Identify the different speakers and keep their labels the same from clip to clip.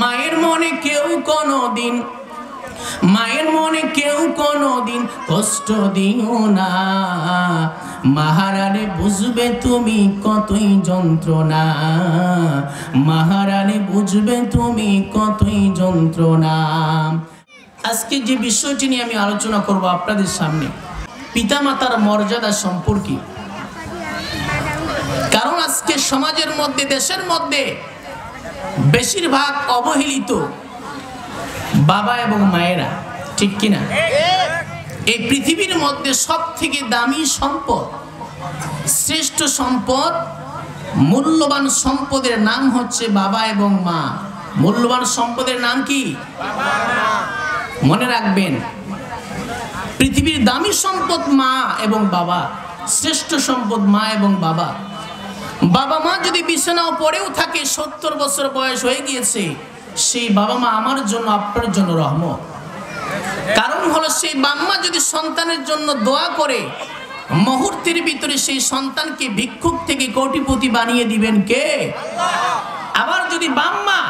Speaker 1: মায়ের মনে কেউ কোনোদিন কষ্ট দিও না। মহারানী বুঝবে তুমি কতই যন্ত্রণা, মহারানী বুঝবে তুমি কতই যন্ত্রণা। আজকে যে বিষয়টি নিয়ে আমি আলোচনা করব আপনাদের সামনে, পিতামাতার মর্যাদা সম্পর্কে। কারণ আজকে সমাজের মধ্যে, দেশের মধ্যে বেশিরভাগ অবহেলিত বাবা এবং মায়েরা, ঠিক কিনা? এই পৃথিবীর মধ্যে সব থেকে দামি সম্পদ, শ্রেষ্ঠ সম্পদ, মূল্যবান সম্পদের নাম হচ্ছে বাবা এবং মা। মূল্যবান সম্পদের নাম কি? মনে রাখবেন, পৃথিবীর দামি সম্পদ মা এবং বাবা, শ্রেষ্ঠ সম্পদ মা এবং বাবা। বাবা মা যদি বিছানাও পড়েও থাকে, 70 বছর বয়স হয়ে গিয়েছে, সেই বাবা মা আমার জন্য, আপনার জন্য রহমত। কারণ হলো, সেই বাম্মা যদি সন্তানের জন্য দোয়া করে, মুহূর্তের ভিতরে সেই সন্তানকে ভিক্ষুক থেকে কোটিপতি বানিয়ে দিবেন কে? আবার যদি বাম্মা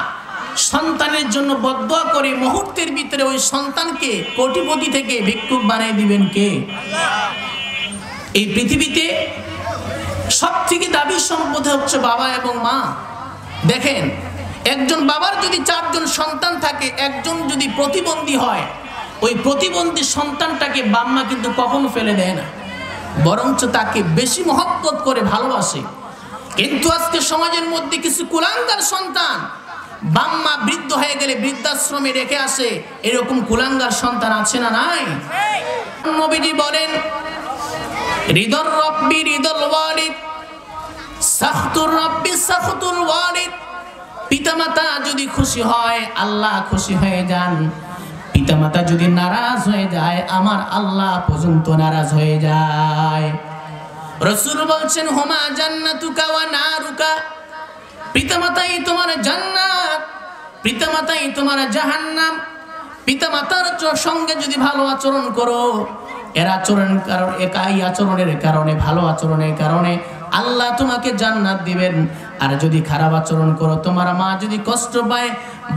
Speaker 1: সন্তানের জন্য বদদোয়া করে, মুহূর্তের ভিতরে ওই সন্তানকে কোটিপতি থেকে ভিক্ষুক বানিয়ে দিবেন কে? এই পৃথিবীতে সব থেকে দামি সম্পদ হচ্ছে বাবা এবং মা। দেখেন, একজন বাবার যদি 4 জন সন্তান থাকে, একজন যদি প্রতিবন্ধী হয়, ওই প্রতিবন্ধী সন্তানটাকে বাম্মা কিন্তু কখনো ফেলে দেয় না, বরঞ্চ তাকে বেশি মহব্বত করে ভালোবাসে। কিন্তু আজকে সমাজের মধ্যে কিছু কুলাঙ্গার সন্তান বাম্মা বৃদ্ধ হয়ে গেলে বৃদ্ধাশ্রমে রেখে আসে। এরকম কুলাঙ্গার সন্তান আছে না নাই? নবীজি বলেন, রিদর রব্বি রিদল ওয়ালিদ, সাখতুর রব্বি সাখতুল ওয়ালিদ। পিতামাতা যদি খুশি হয়, আল্লাহ খুশি হয়ে যান। পিতামাতা যদি নারাজ হয়ে যায়, আমার আল্লাহ পর্যন্ত নারাজ হয়ে যায়। রাসূল বলছেন, হুমা জান্নাতুকা ওয়া নারুকা। পিতামাতাই তোমার জান্নাত, পিতামাতাই তোমার জাহান্নাম। পিতামাতার সঙ্গে যদি ভালো আচরণ করো, একাই আচরণের কারণে, ভালো আচরণের কারণে আল্লাহ তোমাকে জান্নাত দিবেন। আর যদি খারাপ আচরণ করো, তোমার মা যদি কষ্ট পায়,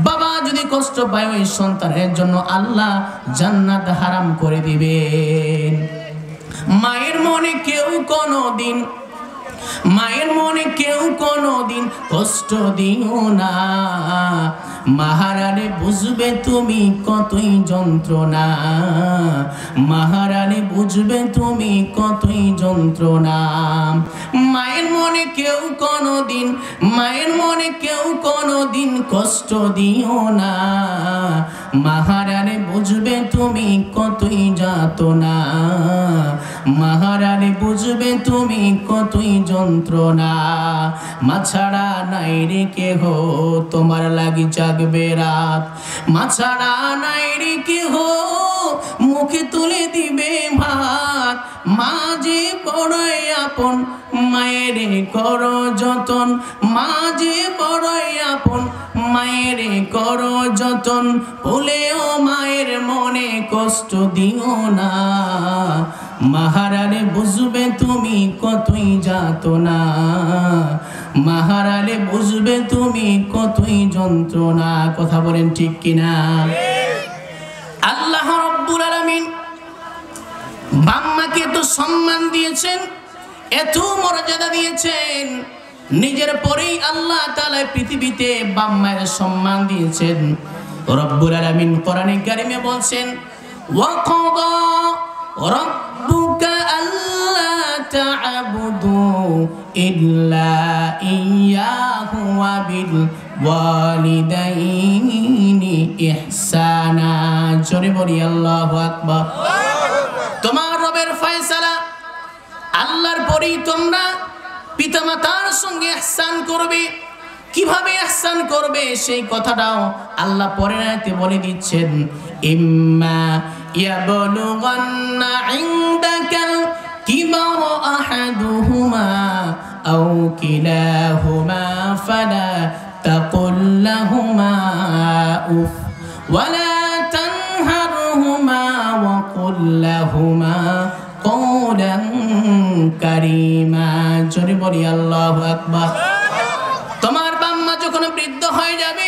Speaker 1: বাবা যদি কষ্ট পায়, ওই সন্তানের জন্য আল্লাহ জান্নাত হারাম করে দিবেন। মায়ের মনে কেউ কোনোদিন কষ্ট দিও না। মহারানী বুঝবে তুমি কতই যন্ত্রণা, মহারানী বুঝবে তুমি কতই যন্ত্রণা। মায়ের মনে কেউ কোনোদিন কষ্ট দিও না। মহারানী বুঝবে তুমি কতই যাতনা, মহারানী বুঝবে তুমি কতই যন্ত্রণা। মা ছাড়া নাই রে কেহ, তোমার লাগি জাগবে রাত। মা ছাড়া নাই রে কেহ, মুখে তুলে দিবে ভাত। মা যে বড়ই আপন, মায়েরে করো যতন। মা যে বড়ই আপন, মায়েরে করো যতন। বলেও মায়ের মনে কষ্ট দিও না। মহারানী বুঝবে তুমি কতই যাতনা, মহারানী বুঝবে তুমি কতই যন্ত্রণা। কথা বলেন ঠিক কিনা? আল্লাহ রাব্বুল আলামিন বাম্মাকে তো সম্মান দিয়েছেন, এত মর্যাদা দিয়েছেন, নিজের পরেই আল্লাহ তাআলা পৃথিবীতে বাম্মার সম্মান দিয়েছেন। রব্বুল আলামিন কোরআনে কারিমে বলছেন, ওয়া ক্বাদা রাব্বুকা আল্লা তা'বুদু ইল্লা ইয়্যাহু ওয়া বিল ওয়ালিদাইনি ইহসানা। জোরে বলি আল্লাহু আকবার। তোমার রবের ফয়সালা, আল্লাহর পরেই তোমরা পিতামাতার সঙ্গে ইহসান করবে। কিভাবে ইহসান করবে সেই কথাটাও আল্লাহ পরের আয়াতে বলে দিচ্ছেন, ইম্মা ইয়াবলুগান্না ইনদাকাল কিবারা আহাদুহুমা আও কিলাহুমা ফালা তাকুল লাহুমা উফ ওয়ালা তানহারহুমা ওয়া কুল লাহুমা কওলান কারীমা। জোরে বলি আল্লাহু আকবার। তোমার বাম্মা যখন বৃদ্ধ হয়ে যাবে,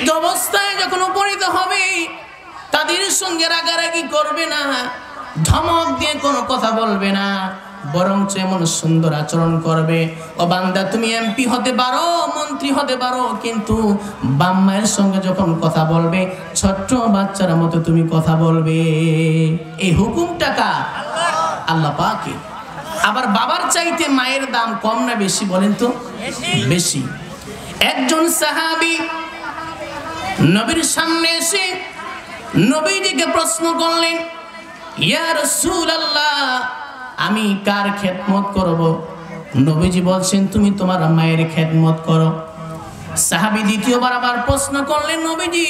Speaker 1: বৃদ্ধ অবস্থায় যখন উপনীত হবে তাদের সঙ্গে রাগারাগি করবে না, ধমক দিয়ে কোনো কথা বলবে না, বরঞ্চ এমন সুন্দর আচরণ করবে। ও বান্দা, তুমি এমপি হতে পারো, মন্ত্রী হতে পারো, কিন্তু বাম্মায়ের সঙ্গে যখন কথা বলবে ছোট্ট বাচ্চার মতো তুমি কথা বলবে। এই হুকুমটা কার? আল্লাহ পাকের। আবার বাবার চাইতে মায়ের দাম কম না বেশি বলেন তো? বেশি। একজন সাহাবী নবীর সামনে এসে নবীজিকে প্রশ্ন করলেন, ইয়া রাসূলুল্লাহ, আমি কার খেদমত করব? নবীজি বলছেন, তুমি তোমার মায়ের খেদমত করো। সাহাবী দ্বিতীয়বার আবার প্রশ্ন করলেন, নবীজি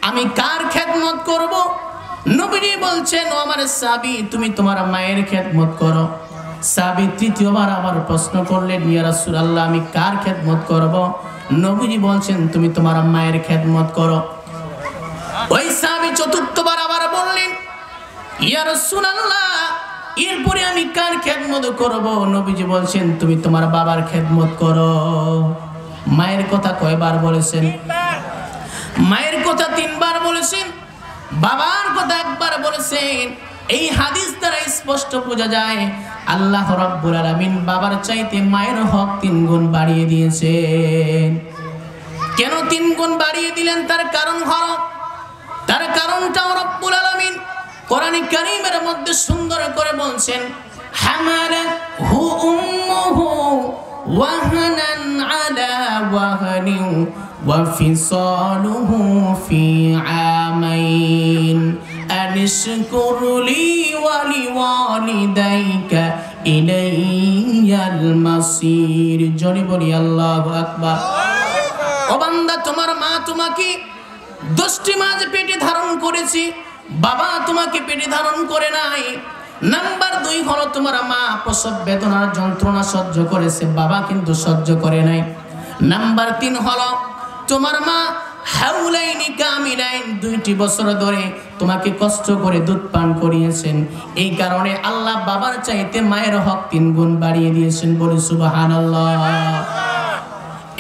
Speaker 1: আমি কার খেদমত করব? নবীজি বলছেন, ও আমার সাহাবী, তুমি তোমার মায়ের খেদমত করো। সাহাবী তৃতীয়বার আবার প্রশ্ন করলেন, ইয়া রাসূলুল্লাহ, আমি কার খেদমত করব? নবীজি বলছেন, তুমি তোমার মায়ের খেদমত করো। ওই সাহাবী চতুর্থবার আবার বললেন, ইয়া রাসূলুল্লাহ, এরপরে আমি কার খেদমত করব? নবীজি বলছেন, তুমি তোমার বাবার খেদমত করো। মায়ের কথা কয়বার বলেছেন? মায়ের কথা 3 বার বলেছেন, বাবার কথা 1 বার বলেছেন। এই হাদিস দ্বারা স্পষ্ট বোঝা যায় আল্লাহ রাব্বুল আলামিন বাবার চাইতে মায়ের হক 3 গুণ বাড়িয়ে দিয়েছেন। কেন 3 গুণ বাড়িয়ে দিলেন? তার কারণ হলো, তার কারণটাও রব্বুল আলামিন কোরআনে কারীমের মধ্যে সুন্দর করে বলছেন, হামালাতহু উম্মুহু ওয়াহানান আলা ওয়াহানিন ওয়া ফিসালুহু ফি আমাইন আনিশকুর লি ওয়া লিওয়ালিদাইকা ইলাইয়াল মাসির। জোরে বলি আল্লাহু আকবার। ও বান্দা, তোমার মা তোমাকে 10টি মাস পেটে ধারণ করেছে, বাবা তোমাকে পেটে ধারণ করে নাই। নাম্বার 2 হলো, তোমার মা প্রসব বেদনার যন্ত্রণা সহ্য করেছে, বাবা কিন্তু সহ্য করে নাই। নাম্বার 3 হলো, তোমার মা হাউলাইনি কামিলাইন 2টি বছর ধরে তোমাকে কষ্ট করে দুধ পান করিয়েছেন। এই কারণে আল্লাহ বাবার চাইতে মায়ের হক 3 গুণ বাড়িয়ে দিয়েছেন। বলি সুবহানাল্লাহ।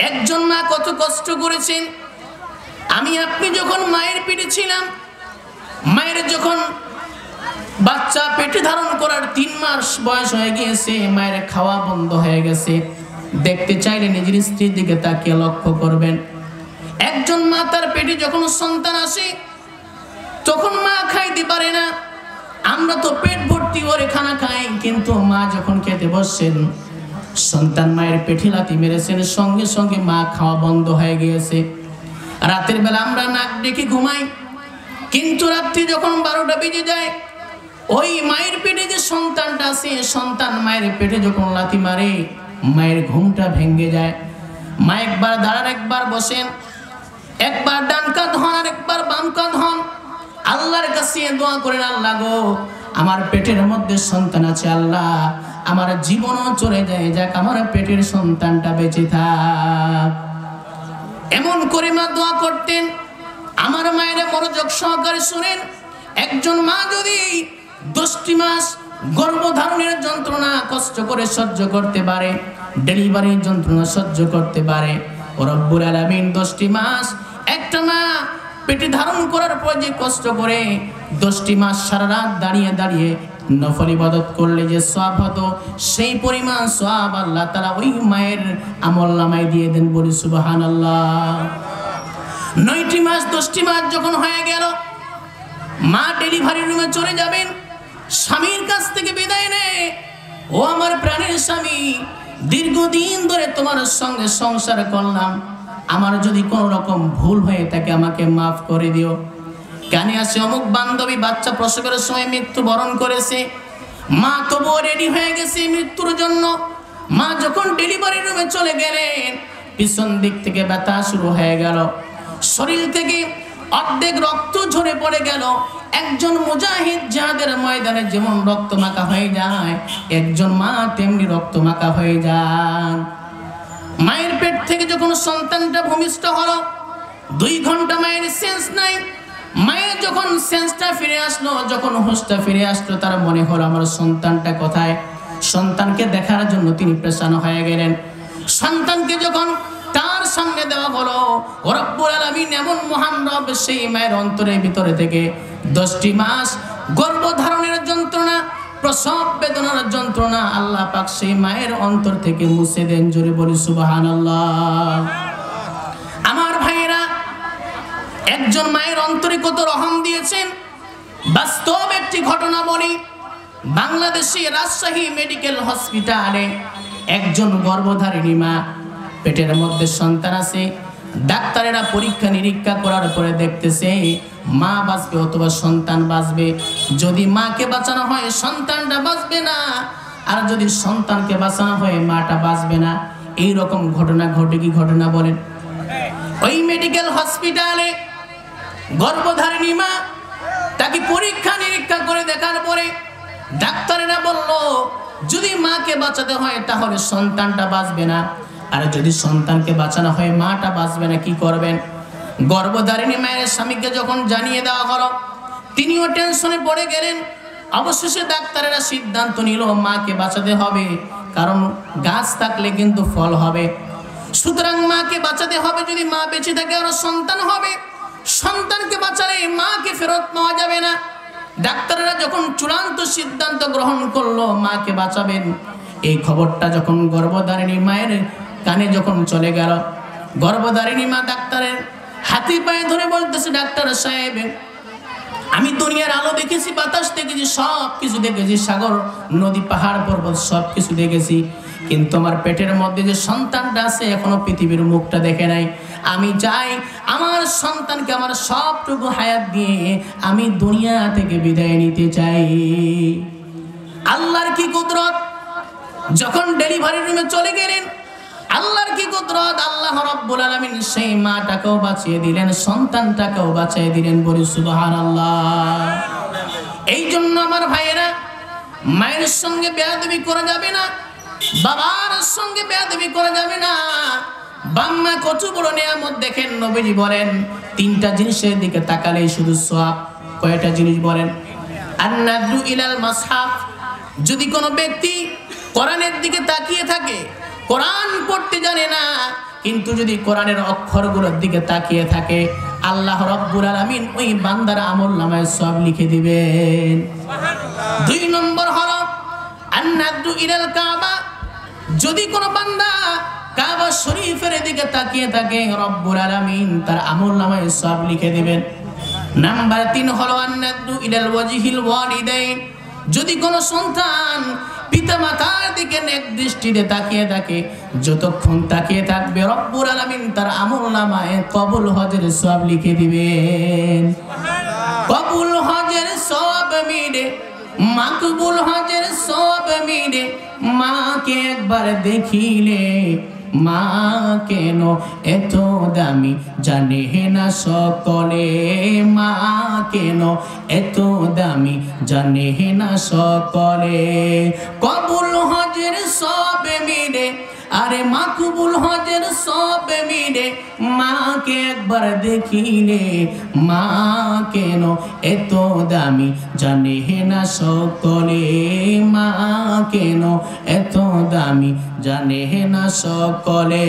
Speaker 1: একজন মা কত কষ্ট করেছেন। আমি আপনি যখন মায়ের পেটে ছিলাম, মায়ের যখন বাচ্চা পেটে ধারণ করার 3 মাস বয়স হয়ে গিয়েছে, মায়ের খাওয়া বন্ধ হয়ে গেছে, দেখতে চাইলে নিজের স্ত্রীর দিকে তাকিয়ে লক্ষ্য করবেন। একজন মা তার পেটে যখন সন্তান আসে তখন মা খাইতে পারে না। আমরা তো পেট ভর্তি করে খানা খাই, কিন্তু মা যখন খেতে বসছেন, সন্তান মায়ের পেটে লাথি মেরেছেন, সঙ্গে সঙ্গে মা খাওয়া বন্ধ হয়ে গিয়েছে। রাতের বেলা আমরা নাক ডেকে ঘুমাই, কিন্তু রাত্রি যখন 12টা বেজে যায়, ওই মায়ের পেটে যে সন্তানটা আছে, সন্তান মায়ের পেটে যখন লাথি মারে, মায়ের ঘুমটা ভেঙে যায়। মা একবার দাঁড়ান, একবার বসেন, একবার ডান কাঁধ হন আর একবার বাম কাঁধ হন, আল্লাহর কাছে দোয়া করেন, আল্লাহ গো, আমার পেটের মধ্যে সন্তান আছে, আল্লাহ আমার জীবনও চলে যায়, যাক আমার পেটের সন্তানটা বেঁচে থাক। এমন করে মা দোয়া করতেন। আমার মায়ের মনোযোগ সহকারে শুনেন, একজন মা যদি 10টি মাস গর্ভধারণের যন্ত্রণা কষ্ট করে সহ্য করতে পারে, ডেলিভারির যন্ত্রণা সহ্য করতে পারে, রব্বুল আলামিন 10টি মাস একটা মা পেটে ধারণ করার পর যে কষ্ট করে 10টি মাস সারা রাত দাঁড়িয়ে দাঁড়িয়ে নফল ইবাদত করলে যে সওয়াব হতো, সেই পরিমাণ সওয়াব আল্লাহ তাআলা ওই মায়ের আমলনামায় দিয়ে দেন। বলি সুবহানাল্লাহ। 9টি মাস 10টি মাস যখন হয়ে গেল, মা ডেলিভারি রুমে চলে যাবেন, স্বামীর কাছ থেকে বিদায় নেয়, ও আমার প্রাণের স্বামী, দীর্ঘদিন ধরে তোমার সঙ্গে সংসার করলাম, আমার যদি কোনো রকম ভুল হয়ে থাকে আমাকে মাফ করে দিও। কানে আসে অমুক বান্ধবী বাচ্চা প্রসবের সময় মৃত্যুবরণ করেছে, মা তবুও রেডি হয়ে গেছে মৃত্যুর জন্য। মা যখন ডেলিভারি রুমে চলে গেলেন, পিছন দিক থেকে ব্যথা শুরু হয়ে গেল, শরীর থেকে অর্ধেক রক্ত ঝরে পড়ে গেল। একজন মুজাহিদ যাদের ময়দানে যেমন রক্ত মাখা হয়ে যায়, একজন মা তেমনি রক্ত মাখা হয়ে যান। মায়ের পেট থেকে যখন সন্তানটা ভূমিষ্ঠ হলো, 2 ঘন্টা মায়ের সেন্স নাই। মায়ের যখন সেন্সটা ফিরে আসলো, যখন হুঁশটা ফিরে আসলো, তার মনে হলো আমার সন্তানটা কোথায়। সন্তানকে দেখার জন্য তিনি পেরেশান হয়ে গেলেন। সন্তানকে যখন তার সামনে দেওয়া হলো, রব্বুল আলামিন আলামিন এমন মহান রব, সেই মায়ের অন্তরের ভিতরে থেকে 10টি মাস গর্ভধারণের যন্ত্রণা, প্রসব বেদনার যন্ত্রণা আল্লাহ পাক সেই মায়ের অন্তর থেকে মুছে দেন। জোরে বলি সুবহানাল্লাহ। আমার ভাইয়েরা, একজন মায়ের অন্তরে কত রহম দিয়েছেন। বাস্তব একটি ঘটনা বলি। বাংলাদেশে রাজশাহী মেডিকেল হসপিটালে একজন গর্ভধারিণী মা, পেটের মধ্যে সন্তান আছে। ডাক্তারেরা পরীক্ষা নিরীক্ষা করার পরে দেখতেছে মা বাঁচবে অথবা সন্তান বাঁচবে। যদি মাকে বাঁচানো হয় সন্তানটা বাঁচবে না, আর যদি সন্তানকে বাঁচানো হয় মাটা বাঁচবে না। এই রকম ঘটনা ঘটে। কি ঘটনা বলেন? ওই মেডিকেল হসপিটালে গর্ভধারিণী মা, তাকে পরীক্ষা নিরীক্ষা করে দেখার পরে ডাক্তারেরা বলল যদি মাকে বাঁচাতে হয় তাহলে সন্তানটা বাঁচবে না, আর যদি সন্তানকে বাঁচানো হয় মাটা বাঁচবে না। কি করবেন? গর্ভধারিণী মায়ের স্বামীকে যখন জানিয়ে দেওয়া হলো, তিনিও টেনশনে পড়ে গেলেন। অবশেষে ডাক্তারেরা সিদ্ধান্ত নিল মাকে বাঁচাতে হবে, কারণ গাছ থাকলে কিন্তু ফল হবে। সুতরাং মাকে বাঁচাতে হবে। যদি মা বেঁচে থাকে আরো সন্তান হবে, সন্তানকে বাঁচালে মাকে ফেরত নেওয়া যাবে না। ডাক্তাররা যখন চূড়ান্ত সিদ্ধান্ত গ্রহণ করলো মাকে বাঁচাবেন, এই খবরটা যখন গর্ভধারিণী মায়ের কানে যখন চলে গেল, গর্ভধারিণী মা ডাক্তারের হাতে পায়ে ধরে বলতেছে, ডাক্তার সাহেব, আমি দুনিয়ার আলো দেখেছি, বাতাস দেখেছি, সব কিছু দেখেছি, সাগর নদী পাহাড় পর্বত সব কিছু দেখেছি, কিন্তু আমার পেটের মধ্যে যে সন্তানটা আছে এখনো পৃথিবীর মুখটা দেখে নাই। আমি চাই আমার সন্তানকে আমার সবটুকু হায়াত দিয়ে আমি দুনিয়া থেকে বিদায় নিতে চাই। আল্লাহর কি কুদরত! যখন ডেলিভারি রুমে চলে গেলেন, আল্লাহর কি কুদরত! আল্লাহ রাব্বুল আলামিন সেই মাটাকেও বাঁচিয়ে দিলেন, সন্তানটাকেও বাঁচিয়ে দিলেন। বলি সুবহানাল্লাহ। এই জন্য আমার ভাইয়েরা, মায়ের সঙ্গে বেয়াদবি করা যাবে না, বাবার সঙ্গে বেয়াদবি করা যাবে না। বাম্মা কত বড় নিয়ামত দেখেন। নবীজি বলেন 3টা জিনিসের দিকে তাকালেই শুধু সওয়াব। কয়টা জিনিস বলেন? আন-নাযরু ইলাল মাসহাফ। যদি কোনো ব্যক্তি কোরআনের দিকে তাকিয়ে থাকে, কোরআন পড়তে জানে না, কিন্তু যদি কোরআনের অক্ষরগুলোর দিকে তাকিয়ে থাকে, আল্লাহ রাব্বুল আলামিন ওই বান্দার আমলনামায় সওয়াব লিখে দিবেন। সুবহানাল্লাহ। 2 নম্বর হলো আন-নাযরু ইলাল কাবা। যদি কোনো বান্দা কাবা শরীফের দিকে তাকিয়ে থাকে, রব্বুল আলামিন তার আমলনামায় সওয়াব লিখে দিবেন। নাম্বার 3 হলো আন-নাযরু ইলাল ওয়াজহিল ওয়ালিদাইন। যদি কোনো সন্তান পিতামাতার দিকে নেক দৃষ্টিতে তাকিয়ে থাকে, যতক্ষণ তাকিয়ে থাকবে রব্বুল আলামিন তার আমলনামায় কবুল হজের সওয়াব লিখে দিবেন। কবুল হজের সওয়াব মিলে, মাকবুল হজের সওয়াব মিলে, মাকে একবার দেখিলে মা কেন এত দামি জানে না সকলে, মা কেন এত দামি জানে না সকলে। কবুল হজের সওয়াব মিলে, আরে মাকবুল হজের সওয়াব মিলে, মাকে একবার দেখিলে মা কেন এত দামি জানে না সকলে, মা কেন এত দামি জানে না সকলে।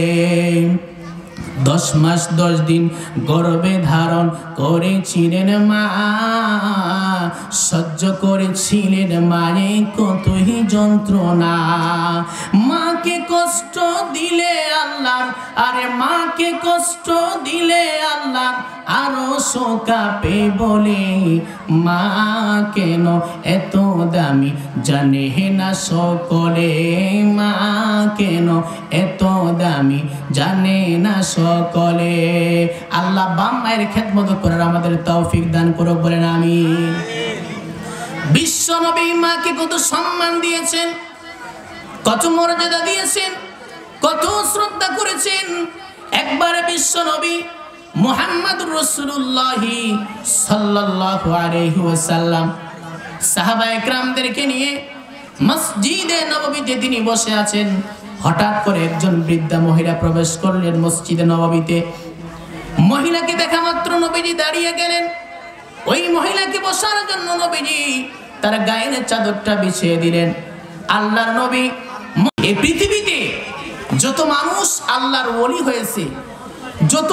Speaker 1: 10 মাস 10 দিন গর্ভে ধারণ করেছিলেন মা, সহ্য করেছিলেন মায়ে কতই যন্ত্রণা। মাকে কষ্ট দিলে আল্লাহ, আরে মাকে কষ্ট দিলে আল্লাহ আরো শোকাবে বলে, মা কেন এত দামি জানে না সকলে, মা কেন এত দামি জানে না সকলে। আল্লাহ বাপ মায়ের খেদমত করার আমাদের তৌফিক দান করুক, বলেন আমিন। বিশ্ব নবী মাকে কত সম্মান দিয়েছেন, কত মর্যাদা দিয়েছেন, কত শ্রদ্ধা করেছেন। একবার বিশ্ব নবী মুহাম্মদুর রাসূলুল্লাহ সাল্লাল্লাহু আলাইহি ওয়াসাল্লাম সাহাবায়ে কেরামদেরকে নিয়ে মসজিদে নববীতে তিনি বসে আছেন। হঠাৎ করে একজন বৃদ্ধা মহিলা প্রবেশ করলেন মসজিদে নববীতে। মহিলাকে দেখা মাত্র নবীজি দাঁড়িয়ে গেলেন। ওই মহিলাকে বসার জন্য নবীজি তার গায়ের চাদরটা বিছিয়ে দিলেন। আল্লাহর নবী, এই পৃথিবীতে যত মানুষ আল্লাহর ওলি হয়েছে, যত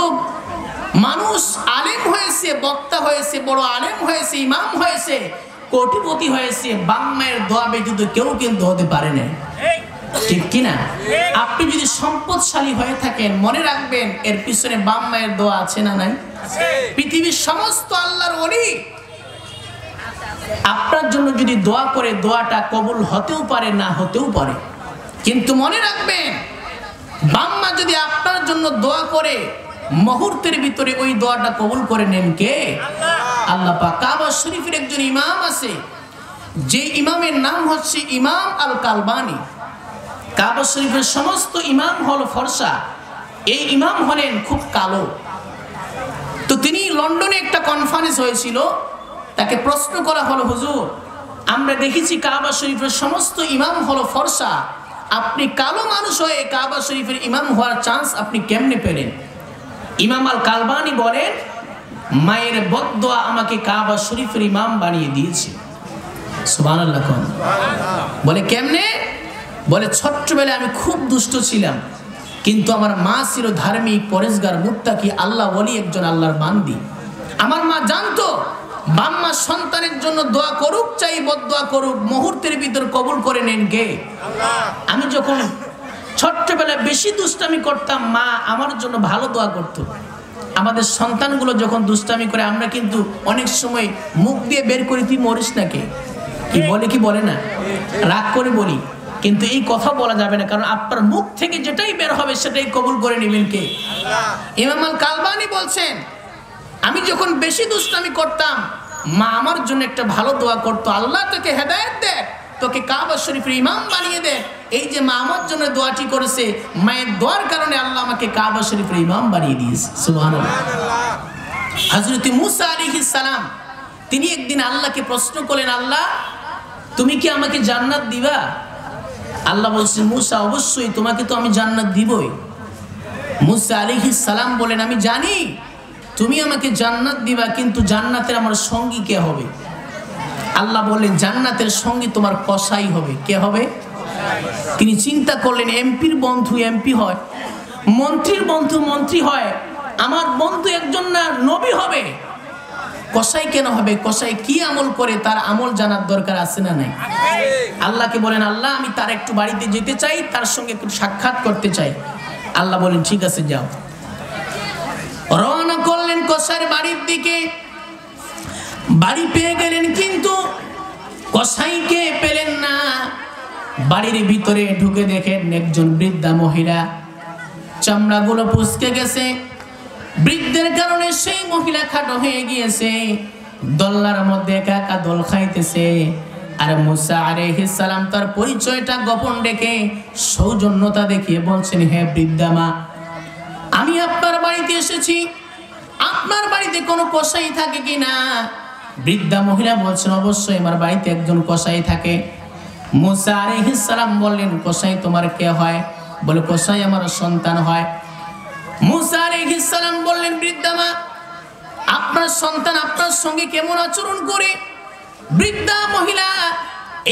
Speaker 1: মানুষ আলেম হয়েছে, বক্তা হয়েছে, বড় আলেম হয়েছে, ইমাম হয়েছে, কোটিপতি হয়েছে, বাবা মায়ের দোয়া ব্যতীত কেউ কিন্তু হতে পারে না, ঠিক কিনা? আপনি যদি সম্পদশালী হয়ে থাকেন, মনে রাখবেন এর পিছনে বাবা মায়ের দোয়া আছে না নাই? পৃথিবীর সমস্ত আল্লাহর ওলি আপনার জন্য যদি দোয়া করে, দোয়াটা কবুল হতেও পারে, না হতেও পারে, কিন্তু মনে রাখবেন বাবা মা যদি আপনার জন্য দোয়া করে, মুহূর্তের ভিতরে ওই দোয়াটা কবুল করে নেন কে? আল্লাহ পাক। কাবা শরীফের একজন ইমাম আছে, যে ইমামের নাম হচ্ছে ইমাম আল কালবানি। কাবা শরীফের সমস্ত ইমাম হলো ফর্সা, এই ইমাম হলেন খুব কালো। তো তিনি লন্ডনে একটা কনফারেন্স হয়েছিল, তাকে প্রশ্ন করা হলো, হুজুর আমরা দেখেছি কাবা শরীফের সমস্ত ইমাম হলো ফর্সা, আপনি কালো মানুষ হয়ে কাবা শরীফের ইমাম হওয়ার চান্স আপনি কেমনে পেলেন? ইমাম আল কালবানি বলেন, মায়ের বদদোয়া আমাকে কাবা শরীফের ইমাম বানিয়ে দিয়েছে। সুবহানাল্লাহ। বলে কেমনে? বলে ছোট্টবেলায় আমি খুব দুষ্ট ছিলাম, কিন্তু আমার মা ছিল ধার্মিক, পরেশগার, মুত্তাকি, আল্লাহ ওলি, একজন আল্লাহর বান্দি। আমার মা জানতো বাম্মা সন্তানের জন্য দোয়া করুক চাই বদদোয়া করুক, মুহূর্তের ভিতর কবুল করে নেন কে? আমি যখন ছোট্টবেলায় বেশি দুষ্টামি করতাম, মা আমার জন্য ভালো দোয়া করতো। আমাদের সন্তানগুলো যখন দুষ্টামি করে, আমরা কিন্তু অনেক সময় মুখ দিয়ে বের করি, তুই মরিস না কে, কি বলে কি বলে না, রাগ করে বলি, কিন্তু এই কথা বলা যাবে না, কারণ আপনার মুখ থেকে যেটাই বের হবে সেটাই কবুল করে নেবেন কে? ইমাম আল কালবানি বলছেন, আমি যখন বেশি দুষ্টামি করতাম, মা আমার জন্য একটা ভালো দোয়া করতো, আল্লাহ তোকে হেদায়েত দে, তোকে কাবা শরীফের ইমাম বানিয়ে দে। এই যে মা আমার জন্য দোয়াটি করেছে, মায়ের দোয়ার কারণে আল্লাহ আমাকে কাবা শরীফের ইমাম বানিয়ে দিয়েছে। সুবহানাল্লাহ। হযরত মুসা আলাইহিস সালাম তিনি একদিন আল্লাহকে প্রশ্ন করলেন, আল্লাহ তুমি কি আমাকে জান্নাত দিবা? আল্লাহ বলছেন, মুসা অবশ্যই তোমাকে তো আমি জান্নাত দিবই। মুসা আলাইহিস সালাম বলেন, আমি জানি তুমি আমাকে জান্নাত দিবা, কিন্তু জান্নাতের আমার সঙ্গী কে হবে? আল্লাহ বললেন, জান্নাতের সঙ্গী তোমার কসাই হবে। কে হবে? তিনি চিন্তা করলেন, এমপির বন্ধু এমপি হয়, মন্ত্রীর বন্ধু মন্ত্রী হয়, আমার বন্ধু একজন না নবী হবে, কসাই কেন হবে? কসাই কি আমল করে তার আমল জানার দরকার আছে না নাই? আল্লাহকে বলেন, আল্লাহ আমি তার একটু বাড়িতে যেতে চাই, তার সঙ্গে একটু সাক্ষাৎ করতে চাই। আল্লাহ বলেন, ঠিক আছে যাও। রওনা করলেন কসাইয়ের বাড়ির দিকে। বাড়ি পেয়ে গেলেন, কিন্তু কসাইকে পেলেন না। বাড়ির ভিতরে ঢুকে দেখেন একজন বৃদ্ধা মহিলা, চামড়াগুলো পুচকে গেছে, বৃদ্ধের কারণে সেই মহিলা খাটো হয়ে গিয়েছে, দোলনার মধ্যে একা একা দোল খাইতেছে। আর মুসা আলাইহিস সালাম তার পরিচয়টা গোপন রেখে সৌজন্যতা দেখিয়ে বলছেন, হে বৃদ্ধা মা, আমি আপনার বাড়িতে এসেছি, আপনার বাড়িতে কোনো কসাই থাকে কিনা? বৃদ্ধা মহিলা বলছেন, অবশ্যই আমার বাড়িতে একজন কসাই থাকে। মুসা আলাইহিস সালাম বললেন, কসাই তোমার কে হয়? বলে, কসাই আমার সন্তান হয়। মুসা আলাইহিস সালাম বললেন, বৃদ্ধা মা, আপনার সন্তান আপনার সঙ্গে কেমন আচরণ করে? বৃদ্ধা মহিলা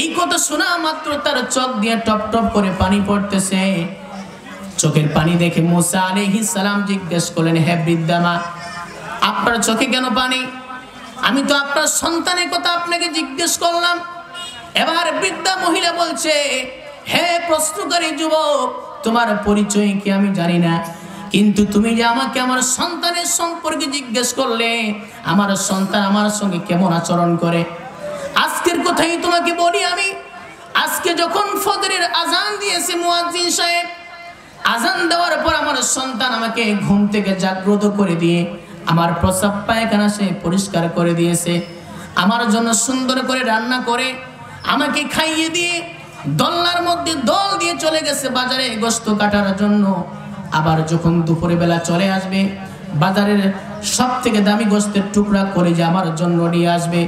Speaker 1: এই কথা শোনা মাত্র তার চোখ দিয়ে টপ টপ করে পানি পড়তেছে। চোখের পানি দেখে মুসা আলাইহিস সালাম জিজ্ঞেস করলেন, হে বৃদ্ধা মা, আপনার চোখে কেন পানি? আমি তো আপনার সন্তানের কথা আপনাকে জিজ্ঞেস করলাম। এবার বৃদ্ধা মহিলা বলছে, হে প্রশ্নকারী যুবক, তোমার পরিচয় কি আমি জানি না, কিন্তু তুমি যে আমাকে আমার সন্তানের সম্পর্কে জিজ্ঞেস করলে, আমার সন্তান আমার সঙ্গে কেমন আচরণ করে, আজকের কথাই তোমাকে বলি। আমি আজকে যখন ফজরের আজান দিয়েছে মুয়াজ্জিন সাহেব, আজান দেওয়ার পর আমার সন্তান আমাকে ঘুম থেকে জাগ্রত করে দিয়ে আমার প্রস্রাব পায়খানা সে পরিষ্কার করে দিয়েছে, আমার জন্য সুন্দর করে রান্না করে আমাকে খাইয়ে দিয়ে দোলনার মধ্যে দল দিয়ে চলে গেছে বাজারে গোশত কাটার জন্য। আবার যখন দুপুরে বেলা চলে আসবে, বাজারের সব থেকে দামি গোশতের টুকরা করে যে আমার জন্য নিয়ে আসবে,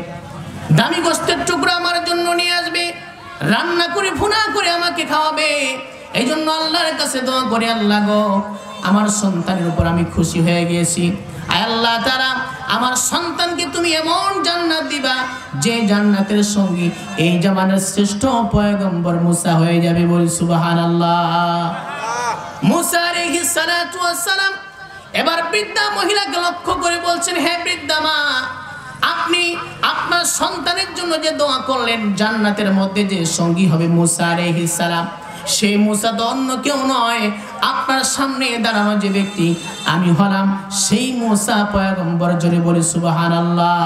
Speaker 1: দামি গোশতের টুকরা আমার জন্য নিয়ে আসবে, রান্না করে ভুনা করে আমাকে খাওয়াবে। এই জন্য আল্লাহর কাছে দোয়া করে, আল্লাহ গো, আমার সন্তানের উপর আমি খুশি হয়ে গিয়েছি। আয় আল্লাহ তাআলা, আমার সন্তানকে তুমি এমন জান্নাত দিবা যে জান্নাতের সঙ্গী এই জামানার শ্রেষ্ঠ পয়গম্বর মুসা হয়ে যাবে। বলি সুবহানাল্লাহ। মুসা আলাইহিস সালাতু ওয়াস সালাম এবার বৃদ্ধা মহিলাকে লক্ষ্য করে বলছেন, হে বৃদ্ধা মা, আপনি আপনার সন্তানের জন্য যে দোয়া করলেন, জান্নাতের মধ্যে যে সঙ্গী হবে মুসা আলাইহিস সালাম, সেই মুসা তো অন্য কেউ নয়, আপনার সামনে দাঁড়ানো যে ব্যক্তি আমি হলাম সেই মুসা পয়গম্বর। জোরে বলি সুবহানাল্লাহ।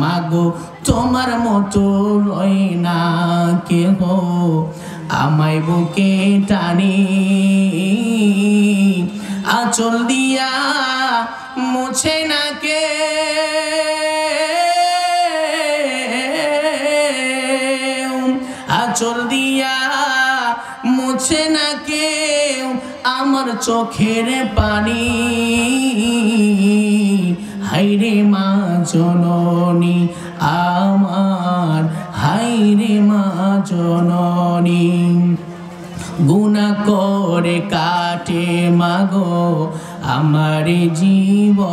Speaker 1: মাগো তোমার মতো রয় না কেহ, আমায় বুকে টানি, আঁচল দিয়া মুছে না কে, আঁচল দিয়া মুছে না কেউ আমার চোখের পানি। হায়রে মা জননী আমার, হায়রে মা জননী, গুনাহ করে কাটে মাগো আমার জীবন,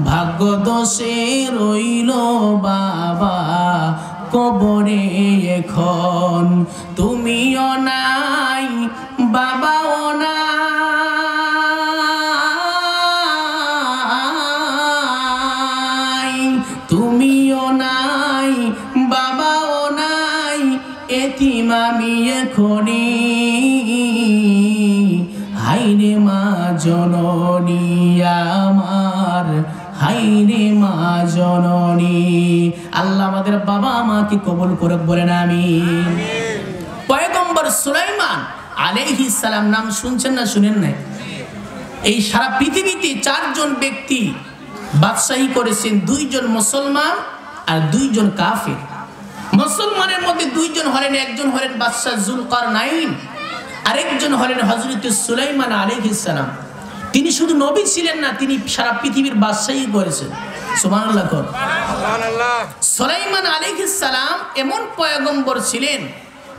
Speaker 1: ভাগ্য দোষে রইল বাবা কবরে এখন, তুমিও নাই বাবাও নাই, তুমিও নাই বাবাও নাই, এতিম আমি এখনি। হায়রে মা জননী আমার, হায়রে মা জননী। আল্লাহ আমাদের বাবা মাকে কবুল করুক, বলেন আমিন। পয়গম্বর সুলাইমান আলাইহিস সালাম নাম শুনছেন না শুনেন নাই? এই সারা পৃথিবীতে 4 জন ব্যক্তি বাদশাহী করেছেন, 2 জন মুসলমান আর 2 জন কাফের। মুসলমানের মধ্যে 2 জন হলেন, একজন হলেন বাদশা যুলকারনাইন, আরেকজন হলেন হযরত সুলাইমান আলাইহিস সালাম। তিনি শুধু নবী ছিলেন না, তিনি সারা পৃথিবীর বাদশাহী করেছেন। সুবহানাল্লাহ। সুবহানাল্লাহ। সুলাইমান আলাইহিস সালাম এমন পয়গম্বর ছিলেন,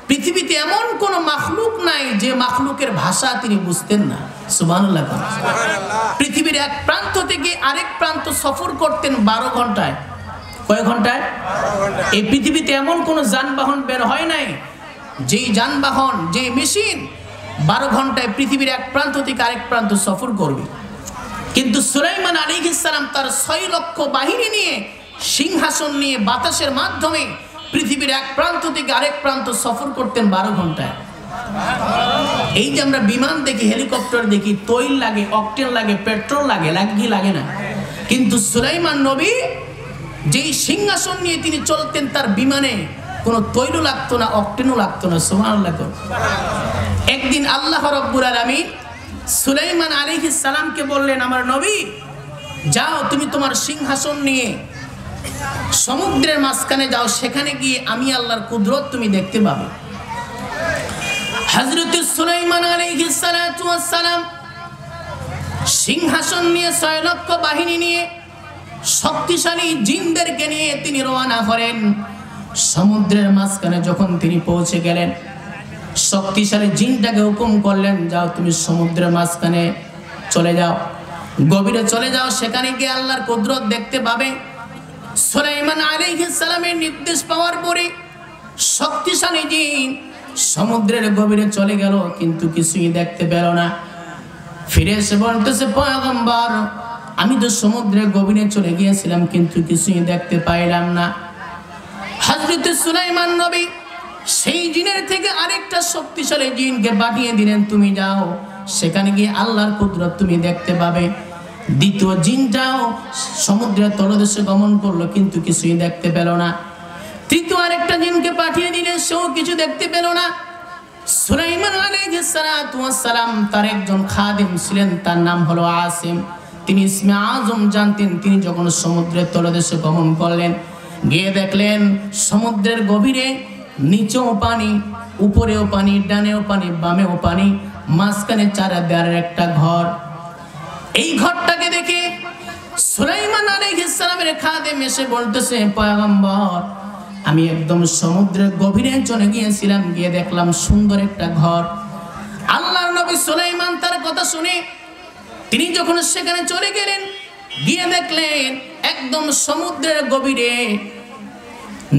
Speaker 1: পৃথিবীতে এমন কোন মাখলুক নাই যে মাখলুকের ভাষা তিনি বুঝতেন না। সুবহানাল্লাহ। সুবহানাল্লাহ। পৃথিবীর এক প্রান্ত থেকে আরেক প্রান্ত সফর করতেন 12 ঘন্টায়। কয় ঘন্টায়? 12 ঘন্টায়। এই পৃথিবীতে এমন কোন যানবাহন বের হয় নাই যেই যানবাহন, যে মেশিন 12 ঘন্টায় পৃথিবীর এক প্রান্ত থেকে আরেক প্রান্ত সফর করবে। কিন্তু সুলাইমান আলাইহিস সালাম তার 6 লক্ষ বাহিনী নিয়ে, সিংহাসন নিয়ে বাতাসের মাধ্যমে পৃথিবীর এক প্রান্ত থেকে আরেক প্রান্ত সফর করতেন 12 ঘন্টায়। এই যে আমরা বিমান দেখি, হেলিকপ্টার দেখি, তৈল লাগে, অকটেন লাগে, পেট্রোল লাগে, লাগে কি লাগে না? কিন্তু সুলাইমান নবী যেই সিংহাসন নিয়ে তিনি চলতেন, তার বিমানে কোনো তৈল লাগতো না, অকটেনও লাগতো না। সুবহানাল্লাহ। একদিন আল্লাহ রাব্বুল আলামিন সুলাইমান আলাইহিস সালামকে বললেন, আমার নবী যাও, তুমি তোমার সিংহাসন নিয়ে সমুদ্রের মাঝখানে যাও, সেখানে গিয়ে আমি আল্লাহর কুদরত তুমি দেখতে পাবে। হযরত সুলাইমান আলাইহিস সালাতু ওয়াস সালাম সিংহাসন নিয়ে 6 লক্ষ বাহিনী নিয়ে, শক্তিশালী জিনদেরকে নিয়ে তিনি রওনা করেন। সমুদ্রের মাঝখানে যখন তিনি পৌঁছে গেলেন, শক্তিশালী জিনটাকে হুকুম করলেন, যাও তুমি সমুদ্রের মাঝখানে চলে যাও, গভীরে চলে যাও, সেখানে গিয়ে আল্লাহর কুদরত দেখতে পাবে। সুলাইমান আলাইহিস সালামের নির্দেশ পাওয়ার পরে শক্তিশালী জিন সমুদ্রের গভীরে চলে গেল, কিন্তু কিছুই দেখতে পেল না। ফিরে এসে বলতেছে, পয়গম্বর আমি তো সমুদ্রের গভীরে চলে গিয়েছিলাম, কিন্তু কিছুই দেখতে পাইলাম না। হযরত সুলাইমান নবী সেই জিনের থেকে আরেকটা শক্তিশালী জিনকে পাঠিয়ে দিলেন, তুমি যাও, সেখানে গিয়ে আল্লাহর কুদরত তুমি দেখতে পাবে। দ্বিতীয় জিনটাও সমুদ্রের তলদেশে গমন করলো, কিন্তু কিছুই দেখতে পেল না। তৃতীয় আরেকটা জিনকে পাঠিয়ে দিলেন, সেও কিছু দেখতে পেল না। সুলাইমান আলাইহিস সালাতু ওয়াস সালাম তার একজন খাদেম ছিলেন, তার নাম হলো আসিম। তিনি ইসমে আজম জানতেন। তিনি যখন সমুদ্রের তলদেশে গমন করলেন, গিয়ে দেখলেন সমুদ্রের গভীরে নিচেও পানি, উপরেও পানি, ডানেও পানি, বামেও পানি, মাঝখানে 4 দেয়ালের একটা ঘর। এই ঘরটাকে দেখে সুলাইমান আলাইহিস সালামের খাদেম এসে বলতেছে, পয়গম্বর আমি একদম সমুদ্রের গভীরে চলে গিয়েছিলাম, গিয়ে দেখলাম সুন্দর একটা ঘর। আল্লাহর নবী সুলাইমান তার কথা শুনে তিনি যখন সেখানে চলে গেলেন, গিয়ে দেখলেন একদম সমুদ্রের গভীরে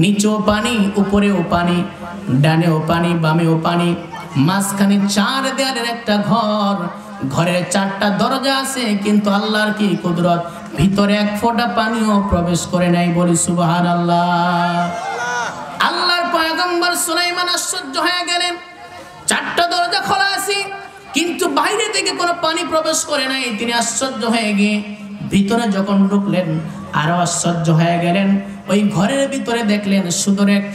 Speaker 1: নিচেও পানি, উপরেও পানি, ডানেও পানি, বামেও পানি, মাঝখানে 4 দেয়ালের একটা ঘর, ঘরের 4টা দরজা আছে, কিন্তু আল্লাহর কি কুদরত, ভিতরে 1 ফোঁটা পানিও প্রবেশ করে নাই। বলি সুবহানাল্লাহ। আল্লাহর পয়গম্বর সুলাইমান আশ্চর্য হয়ে গেলেন, 4টা দরজা খোলা আছে কিন্তু বাইরে থেকে কোনো পানি প্রবেশ করে নাই। তিনি আশ্চর্য হয়ে গিয়ে ভিতরে যখন ঢুকলেন আরো আশ্চর্য হয়ে গেলেন। ওই ঘরের ভিতরে দেখলেন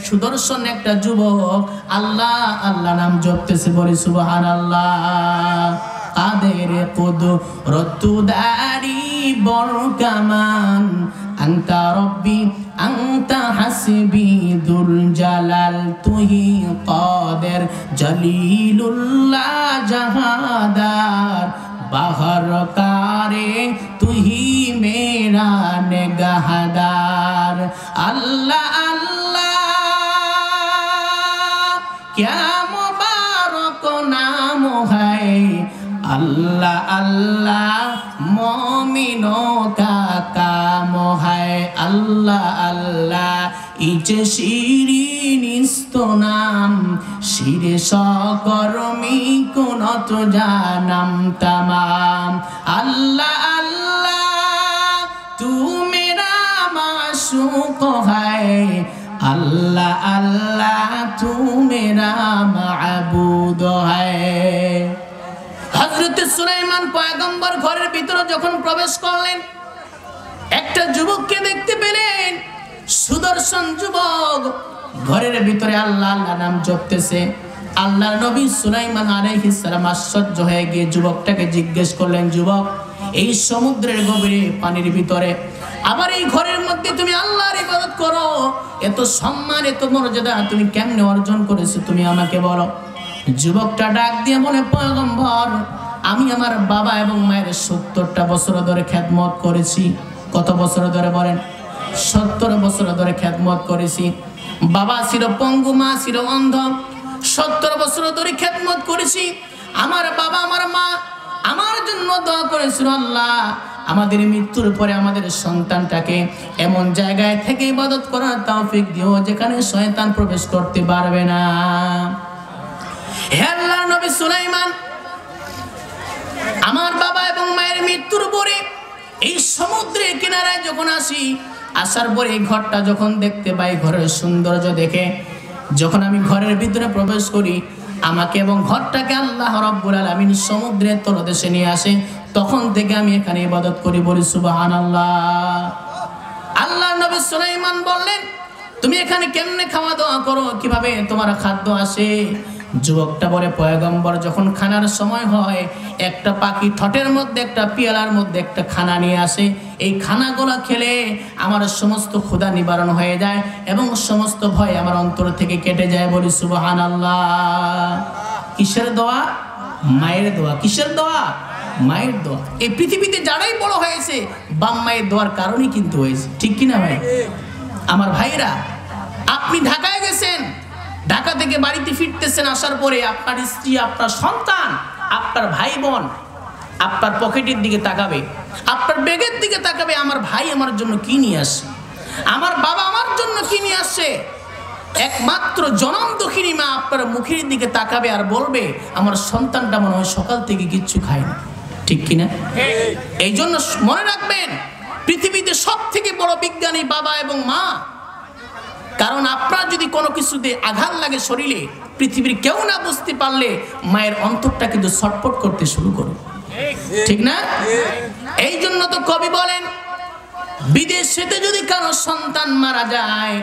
Speaker 1: সুদর্শন একটা যুবক আল্লাহ আল্লাহ নাম জপতেছে। বলি সুবহানাল্লাহ। কাদের কুদরতুদারি বরকামান আনতা রব্বি আনতা হাসবি দুল জালাল তুহি কাদের জলিলুল্লাহ জাহাদার বাহর কারে তুহি মেরা নেগাহদার। আল্লাহ আল্লাহ क्या मुबारक नाम है, अल्लाह अल्लाह मोमिनों का काम है। अल्लाह अल्लाह इच शिरीनिस्त नाम शिरे सकर्मी कुনত जानम तमाम। अल्लाह अल्लाह तू मेरा माशूक है, अल्लाह अल्लाह तू मेरा माबूद है। হযরত সুলাইমান পয়গম্বর ঘরের ভিতরে যখন প্রবেশ করলেন একটা যুবককে দেখতে পেলেন, সুদর্শন যুবক ঘরের ভিতরে আল্লাহ আল্লাহ নাম জপতেছে। আল্লাহর নবী সুলাইমান আলাইহিস সালাম আশ্চর্য হয়ে গিয়ে যুবকটাকে জিজ্ঞেস করলেন, যুবক এই সমুদ্রের গভীরে পানির ভিতরে আবার এই ঘরের মধ্যে তুমি আল্লাহর ইবাদত করো, এত সম্মান এত মর্যাদা তুমি কেমনে অর্জন করেছো তুমি আমাকে বলো। যুবকটা ডাক দিয়ে বলে, পয়গম্বর আমি আমার বাবা এবং মায়ের 70টা বছর ধরে খেদমত করেছি। কত বছর ধরে বলেন? 70 বছর ধরে খেদমত করেছি। বাবা ছিল পঙ্গু, মা ছিল অন্ধ। 70 বছর ধরে খেদমত করেছি। আমার বাবা আমার মা আমার জন্য দোয়া করেছিল, আল্লাহ আমাদের মৃত্যুর পরে আমাদের সন্তানটাকে এমন জায়গায় থেকে ইবাদত করার তৌফিক দিও যেখানে শয়তান প্রবেশ করতে পারবে না। হে আল্লাহর নবী সুলাইমান, আমার বাবা এবং মায়ের মৃত্যুর পরে এই সমুদ্রের কিনারায় যখন আসি, আসার পরে এই ঘরটা যখন দেখতে পাই, ঘরের সৌন্দর্য দেখে যখন আমি ঘরের ভিতরে প্রবেশ করি, আমাকে এবং ঘরটাকে আল্লাহ রাব্বুল আলামিন সমুদ্রের তলদেশে নিয়ে আসে। তখন থেকে আমি এখানে ইবাদত করি। বলি সুবহানাল্লাহ। আল্লাহর নবী সুলাইমান বললেন, তুমি এখানে কেমনে খাওয়া দাওয়া করো, কিভাবে তোমার খাদ্য আসে? যুবকটা বলে, পয়গম্বর যখন খানার সময় হয় একটা পাখি ঠোঁটের মধ্যে একটা পিয়ালার মধ্যে একটা খানা নিয়ে আসে, এই খানাগুলো খেলে আমার সমস্ত ক্ষুধা নিবারণ হয়ে যায় এবং সমস্ত ভয় আমার অন্তর থেকে কেটে যায়। বলি সুবহানাল্লাহ। কিসের দোয়া? মায়ের দোয়া। কিসের দোয়া? মায়ের দোয়া। এই পৃথিবীতে যারাই বড় হয়েছে বাম মায়ের দোয়ার কারণেই কিন্তু হয়েছে, ঠিক কিনা ভাই? আমার ভাইরা, আপনি ঢাকায় গেছেন, ঢাকা থেকে বাড়িতে ফিরতেছেন, আসার পরে আপনার স্ত্রী, আপনার সন্তান, আপনার ভাই বোন আপনার পকেটের দিকে তাকাবে, আপনার ব্যাগের দিকে তাকাবে, আমার ভাই আমার জন্য কি নিয়ে আসে, আমার বাবা আমার জন্য কি নিয়ে আসে। একমাত্র জনম দুঃখিনী মা আপনার মুখের দিকে তাকাবে আর বলবে, আমার সন্তানটা মনে হয় সকাল থেকে কিচ্ছু খায় না, ঠিক কিনা? এই জন্য মনে রাখবেন, পৃথিবীতে সব থেকে বড় বিজ্ঞানী বাবা এবং মা। কারণ আপনার যদি কোনো কিছুতে আঘাত লাগে শরীরে, পৃথিবীর কেউ না বুঝতে পারলে মায়ের অন্তরটা কিন্তু ছটফট করতে শুরু করে, ঠিক না? এই জন্য তো কবি বলেন, বিদেশেতে যদি কারো সন্তান মারা যায়,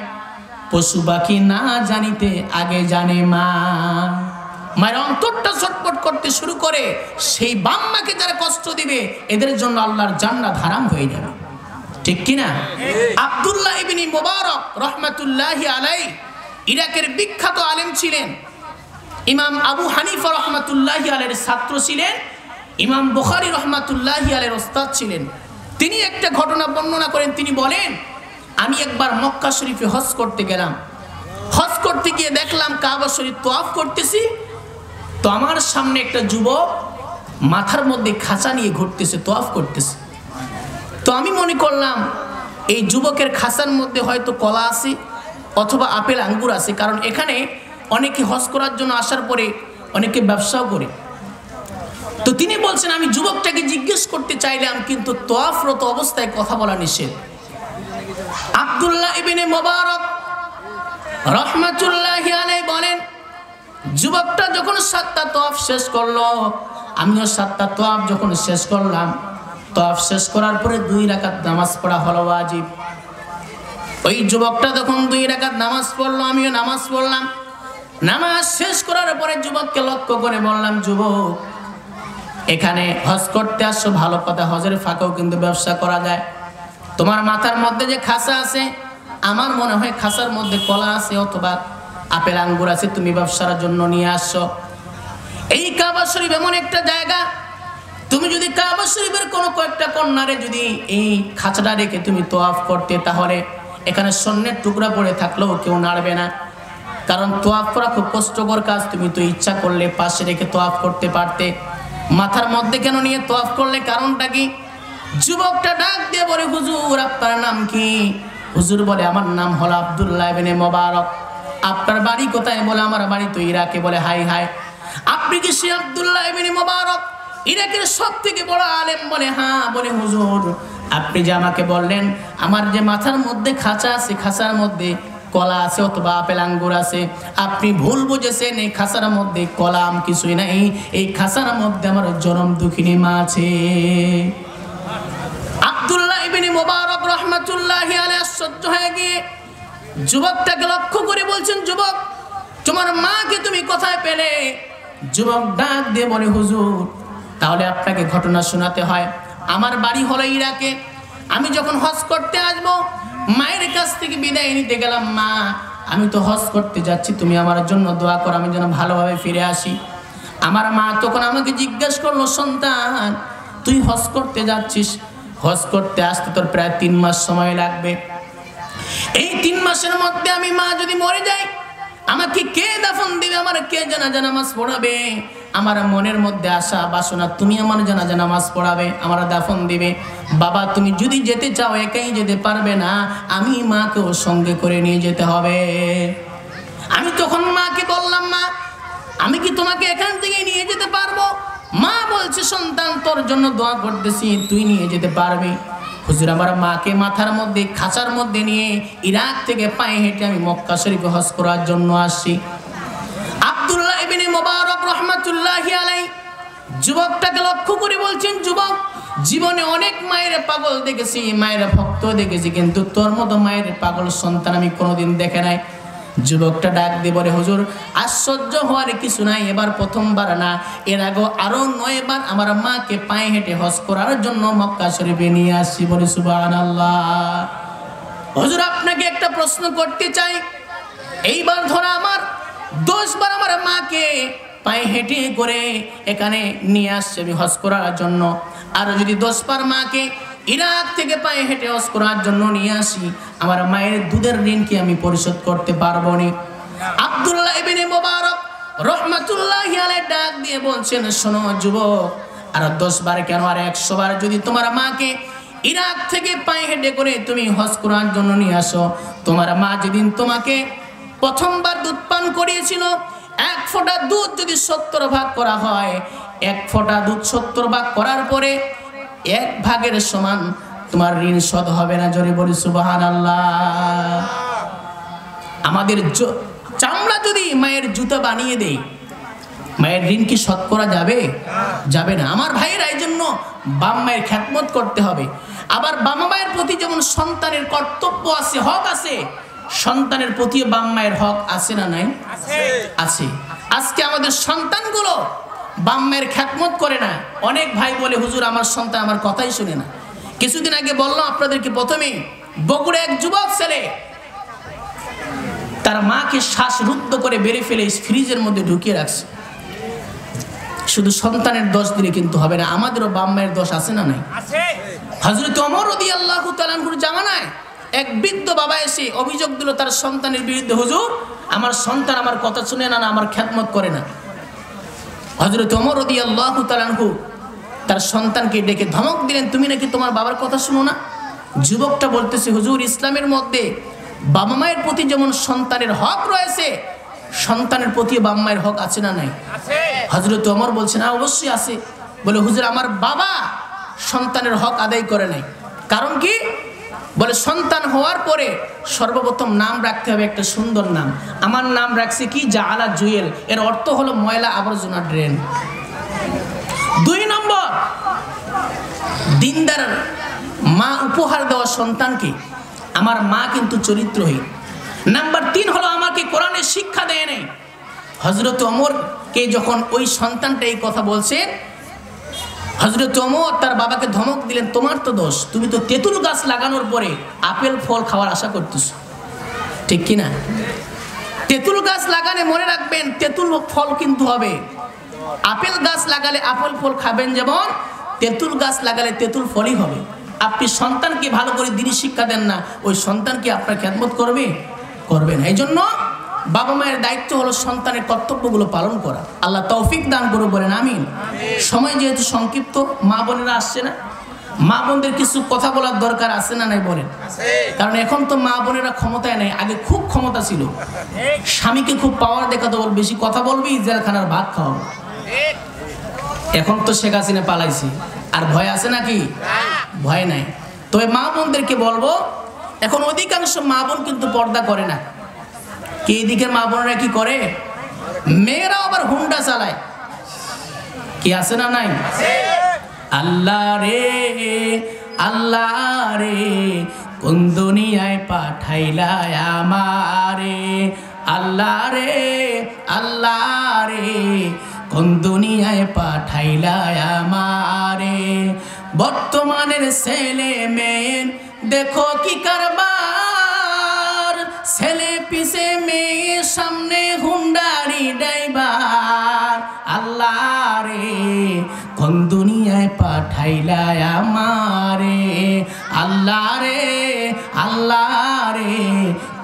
Speaker 1: পশু পাখি না জানিতে আগে জানে মা। মায়ের অন্তরটা ছটফট করতে শুরু করে। সেই বাম্মাকে যারা কষ্ট দিবে এদের জন্য আল্লাহর জান্নাত হারাম হয়ে যাবে, ঠিক কিনা? আব্দুল্লাহ ইবনে মুবারক রহমাতুল্লাহি আলাইহি ইরাকের বিখ্যাত আলেম ছিলেন। ইমাম আবু হানিফা রহমাতুল্লাহি আলাইহির ছাত্র ছিলেন। ইমাম বুখারী রহমাতুল্লাহি আলাইহির ওস্তাদ ছিলেন। তিনি একটা ঘটনা বর্ণনা করেন। তিনি বলেন, আমি একবার মক্কা শরীফে হজ করতে গেলাম। হজ করতে গিয়ে দেখলাম কাবা শরীফ তওয়াফ করতেছি, তো আমার সামনে একটা যুবক মাথার মধ্যে খাঁচা নিয়ে ঘুরতেছে, তওয়াফ করতেছে। তো আমি মনে করলাম এই যুবকের খাঁচার মধ্যে হয়তো কলা আছে অথবা আপেল আঙ্গুর আছে, কারণ এখানে অনেকে হজ করার জন্য আসার পরে অনেকে ব্যবসাও করে। তো তিনি বলছেন আমি যুবকটাকে জিজ্ঞেস করতে চাইলাম, কিন্তু তওয়াফরত অবস্থায় কথা বলা নিষেধ। আব্দুল্লাহ ইবনে মুবারক রাহমাতুল্লাহি আলাইহি বলেন, যুবকটা যখন 7টা তওয়াফ শেষ করলো, আমিও 7টা তওয়াফ যখন শেষ করলাম, তওয়াফ শেষ করার পরে 2 রাকাত নামাজ পড়া হলো ওয়াজিব। ওই যুবকটা যখন 2 রাকাত নামাজ পড়লো, আমিও নামাজ পড়লাম। নামাজ শেষ করার পরে যুবককে লক্ষ্য করে বললাম, যুবক, এখানে হজ করতে আসছো ভালো কথা, হজের ফাঁকেও কিন্তু ব্যবসা করা যায়। তোমার মাথার মধ্যে যে খাসা আছে, আমার মনে হয় খাসার মধ্যে কলা আছে অথবা আপেল আঙ্গুর আছে, তুমি ব্যবসার জন্য নিয়ে আসছো। এই কাবা শরীফ এমন একটা জায়গা, তুমি যদি কাবা শরীফের কোনো কয়েকটা কর্নারে যদি এই খাঁচাটা রেখে তুমি তোয়াফ করতে, তাহলে এখানে স্বর্ণের টুকরা পড়ে থাকলেও কেউ নাড়বে না। কারণ তোয়াফ করা খুব কষ্টকর কাজ, তুমি তো ইচ্ছা করলে পাশে রেখে তোয়াফ করতে পারতে, মাথার মধ্যে কেন নিয়ে তোয়াফ করলে? কারণটা কি? যুবকটা ডাক দিয়ে বলে, হুজুর আপনার নাম কি? হুজুর বলে, আমার নাম হলো আব্দুল্লাহ ইবনে মুবারক। আপনার বাড়ি কোথায়? বলে, আমার বাড়ি তো ইরাকে। বলে, হাই হাই, আপনি কি সে আব্দুল্লাহ ইবনে মুবারক, ইরাকের সবথেকে বড় আলেম? বলে, হ্যাঁ। বলে, হুজুর আপনি যে আমাকে বললেন আমার যে মাথার মধ্যে খাঁচা আছে, খাঁচার মধ্যে কলা আছে অথবা আপেল আঙ্গুর আছে, আপনি ভুল বুঝেছেন। এই খাঁচার মধ্যে কলা আম কিছুই নাই, এই খাঁচার মধ্যে আমার জনম দুঃখিনী মা আছে। আব্দুল্লাহ ইবনে মুবারক রাহমাতুল্লাহি আলাইহি আশ্চর্য হয়ে গিয়ে যুবকটাকে লক্ষ্য করে বলছেন, যুবক, তোমার মাকে তুমি কোথায় পেলে? যুবক ডাক দিয়ে বলে, হুজুর তাহলে আপনাকে ঘটনা শোনাতে হয়। আমার বাড়ি হলো ইরাকে। আমি যখন হজ করতে আসবো, মায়ের কাছ থেকে বিদায় নিতে গেলাম, মা আমি তো হজ করতে যাচ্ছি, তুমি আমার জন্য দোয়া করো, আমি যেন ভালোভাবে ফিরে আসি। আমার মা তখন আমাকে জিজ্ঞেস করলো, সন্তান তুই হজ করতে যাচ্ছিস, হজ করতে আসতে তোর প্রায় 3 মাস সময় লাগবে। এই 3 মাসের মধ্যে আমি মা যদি মরে যাই, আমাকে কে দাফন দিবে? আমার কে জানাজা নামাজ পড়াবে? আমার মনের মধ্যে আশা বাসনা, তুমি আমার জানাজা নামাজ পড়াবে, আমার দাফন দিবে। বাবা তুমি যদি যেতে চাও একাই যেতে পারবে না, আমি মাকেও সঙ্গে করে নিয়ে যেতে হবে। আমি তখন মাকে বললাম, মা আমি কি তোমাকে এখান থেকে নিয়ে যেতে পারবো? মা বলছে, সন্তান তোর জন্য দোয়া করতেছি, তুই নিয়ে যেতে পারবি। হুজুর আমার মাকে মাথার মধ্যে খাঁচার মধ্যে নিয়ে ইরাক থেকে পায়ে হেঁটে আমি মক্কা শরীফে হজ করার জন্য আসছি। আব্দুল্লাহ ইবনে মুবারক রাহমাতুল্লাহি আলাইহি যুবকটাকে লক্ষ্য করে বলছেন, যুবক, জীবনে অনেক মায়ের পাগল দেখেছি, মায়ের ভক্ত দেখেছি, কিন্তু তোর মতো মায়ের পাগল সন্তান আমি কোনোদিন দেখে নাই। যুবকটা ডাক দিয়ে বলে, হুজুর আশ্চর্য হওয়ার কিছু নাই, এবার প্রথমবার না, এর আগে আরো 9 বার আমার মাকে পায়ে হেঁটে হজ করার জন্য মক্কা শরীফে নিয়ে আসছি। বলে, সুবহানাল্লাহ। হুজুর আপনাকে একটা প্রশ্ন করতে চাই, এইবার ধরা আমার 10 বার আমার মাকে পায়ে হেঁটে করে এখানে নিয়ে আসছে আমি হজ করার জন্য, আর যদি 10 বার মাকে ইরাক থেকে পায়ে হেঁটে হজ করার জন্য নিয়ে আসি, আমার মায়ের দুধের ঋণ কি আমি পরিশোধ করতে পারবো না? আব্দুল্লাহ ইবনে মুবারক রাহমাতুল্লাহি আলাইহি ডাক দিয়ে বলছেন, শোনো যুবক, আর 10 বার কেন, আর 100 বার যদি তোমার মাকে ইরাক থেকে পায়ে হেঁটে করে তুমি হজ করার জন্য নিয়ে আসো, তোমার মা যেদিন তোমাকে প্রথমবার দুধ পান করিয়েছিল, 1 ফোঁটা দুধ যদি 70 ভাগ করা হয়, 1 ফোঁটা দুধ 70 ভাগ করার পরে 1 ভাগের সমান তোমার ঋণ শোধ হবে না। জোরে বলি সুবহানাল্লাহ। আমাদের চামড়া যদি মায়ের জুতা বানিয়ে দেই, মায়ের ঋণ কি শোধ করা যাবে? যাবে না। আমার ভাইয়েরা এই জন্য বাম মায়ের খ্যাতমত করতে হবে। আবার বাম মায়ের প্রতি যেমন সন্তানের কর্তব্য আছে, হক আছে, সন্তানের প্রতি বাম মায়ের হক আছে না নাই? আছে। আজকে আমাদের সন্তানগুলো বাম মায়ের খ্যাতমত করে না। অনেক ভাই বলে, হুজুর আমার সন্তান আমার কথাই শুনে না। কিছুদিন আগে বললাম আপনাদেরকে, প্রথমে বগুড়া এক যুবক ছেলে তার মাকে শ্বাসরুদ্ধ করে বেড়ে ফেলে ফ্রিজের মধ্যে ঢুকিয়ে রাখছে। শুধু সন্তানের দোষ দিলে কিন্তু হবে না, আমাদেরও বাম মায়ের দোষ আছে না নাই? হযরত ওমর রাদিয়াল্লাহু তাআলা আনহুর জামানায় এক বৃদ্ধ বাবা এসে অভিযোগ দিল তার সন্তানের বিরুদ্ধে, হুজুর আমার সন্তান আমার কথা শুনে না, আমার খ্যাতমত করে না। হযরত ওমর রাদিয়াল্লাহু তাআলা আনহু তার সন্তানকে ডেকে ধমক দিলেন, তুমি নাকি তোমার বাবার কথা শুনো না? যুবকটা বলতেছে, হুজুর ইসলামের মধ্যে বাবা মায়ের প্রতি যেমন সন্তানের হক রয়েছে, সন্তানের প্রতি বাবা মায়ের হক আছে না নাই? হযরত ওমর বলছেন অবশ্যই আছে। বলে হুজুর আমার বাবা সন্তানের হক আদায় করে নাই। কারণ কি? বলে সন্তান হওয়ার পরে সর্বপ্রথম নাম রাখতে হবে একটা সুন্দর নাম। আমার নাম রাখছে কি জাআলা জুয়েল, এর অর্থ হলো ময়লা আবর্জনা ড্রেন। 2 নম্বর, দিনদার মা উপহার দেওয়া সন্তানকে, আমার মা কিন্তু চরিত্রহীন। নাম্বার 3 হলো আমাকে কোরআনের শিক্ষা দেয় নাই। হযরত ওমরকে যখন ওই সন্তানটা এই কথা বলছেন, হযরত ওমর তার বাবাকে ধমক দিলেন, তোমার তো দোষ, তুমি তো তেঁতুল গাছ লাগানোর পরে আপেল ফল খাওয়ার আশা করতেছ, ঠিক কিনা? তেঁতুল গাছ লাগালে মনে রাখবেন তেঁতুল ফল কিন্তু হবে। আপেল গাছ লাগালে আপেল ফল খাবেন, যেমন তেঁতুল গাছ লাগালে তেঁতুল ফলই হবে। আপনি সন্তানকে ভালো করে দ্বীনি শিক্ষা দেন না, ওই সন্তানকে আপনার খেদমত করবে না। এই জন্য বাবা মায়ের দায়িত্ব হলো সন্তানের কর্তব্যগুলো পালন করা। আল্লাহ তৌফিক দান করুন, বলেন আমিন। সময় যেহেতু সংক্ষিপ্ত, মা বোনেরা আসছে না, মা বোনদের কিছু কথা বলার দরকার আছে না নাই বলেন? কারণ এখন তো মা বোনেরা ক্ষমতায় নেই, আগে খুব ক্ষমতা ছিল। স্বামীকে খুব পাওয়ার দেখাতে বল, বেশি কথা বলবি জেলখানার ভাত খাওয়াবো। এখন তো শেখ হাসিনা পালাইছি, আর ভয় আছে নাকি? ভয় নাই। তবে মা বোনদেরকে বলবো, এখন অধিকাংশ মা বোন কিন্তু পর্দা করে না। কি দিকের মা বোনেরা কি করে? মেয়েরা আবার হুন্ডা চালায়। কি আছে না নাই? আল্লাহ রে কোন দুনিয়ায় পাঠাইলা আমারে, আল্লাহ রে কোন দুনিয়ায় পাঠাইলা আমারে। বর্তমানের ছেলে মেয়ে দেখো কি কারবার, ছেলে পিছে মেয়ে সামনে হুন্ডারি ড্রাইভার। আল্লাহ রে কোন দুনিয়ায় পাঠাইলা আমারে, আল্লাহ রে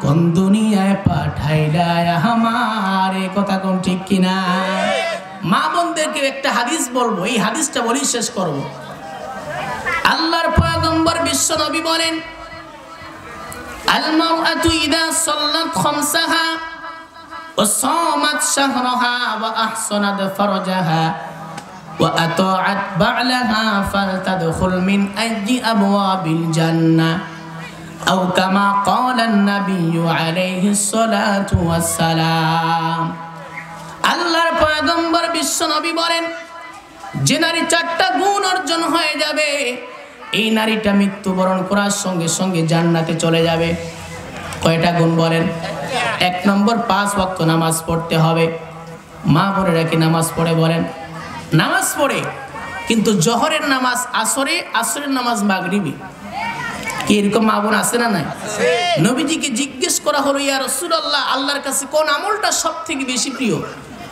Speaker 1: কোন দুনিয়ায় পাঠাইলা আমারে। কথা কোন ঠিক কিনা? মা বোনদেরকে একটা হাদিস বলবো, এই হাদিসটা বলি শেষ করব। আল্লাহর পয়গম্বর বিশ্ব নবী বলেন, আল মারআতু ইযা সাল্লাত খামসাহা ওয়া সামাত শাহরাহা ওয়া আহসানাত ফারজাহা ওয়া আতাআত বা'লাহা ফালতাদখুল মিন আইয়ি আবওয়াবিল জান্নাহ আও কামা ক্বালা আন-নাবিয়্যু আলাইহিস সালাতু ওয়াস সালাম। আল্লাহর পয়গম্বর বিশ্ব নবী বলেন, যে নারী 4টা গুণ অর্জন হয়ে যাবে, এই নারীটা মৃত্যুবরণ করার সঙ্গে সঙ্গে জান্নাতে চলে যাবে। কয়টা গুণ বলেন? 1 নম্বর 5 ওয়াক্ত নামাজ পড়তে হবে। মা বোনেরা কি নামাজ পড়ে বলেন? নামাজ পড়ে, কিন্তু জোহরের নামাজ আসরে, আসরের নামাজ মাগরিবে। কি এরকম মা বোন আছে না নাই? নবীজিকে জিজ্ঞেস করা হলো, ইয়া রাসূলুল্লাহ, আল্লাহর কাছে কোন আমলটা সবথেকে বেশি প্রিয়?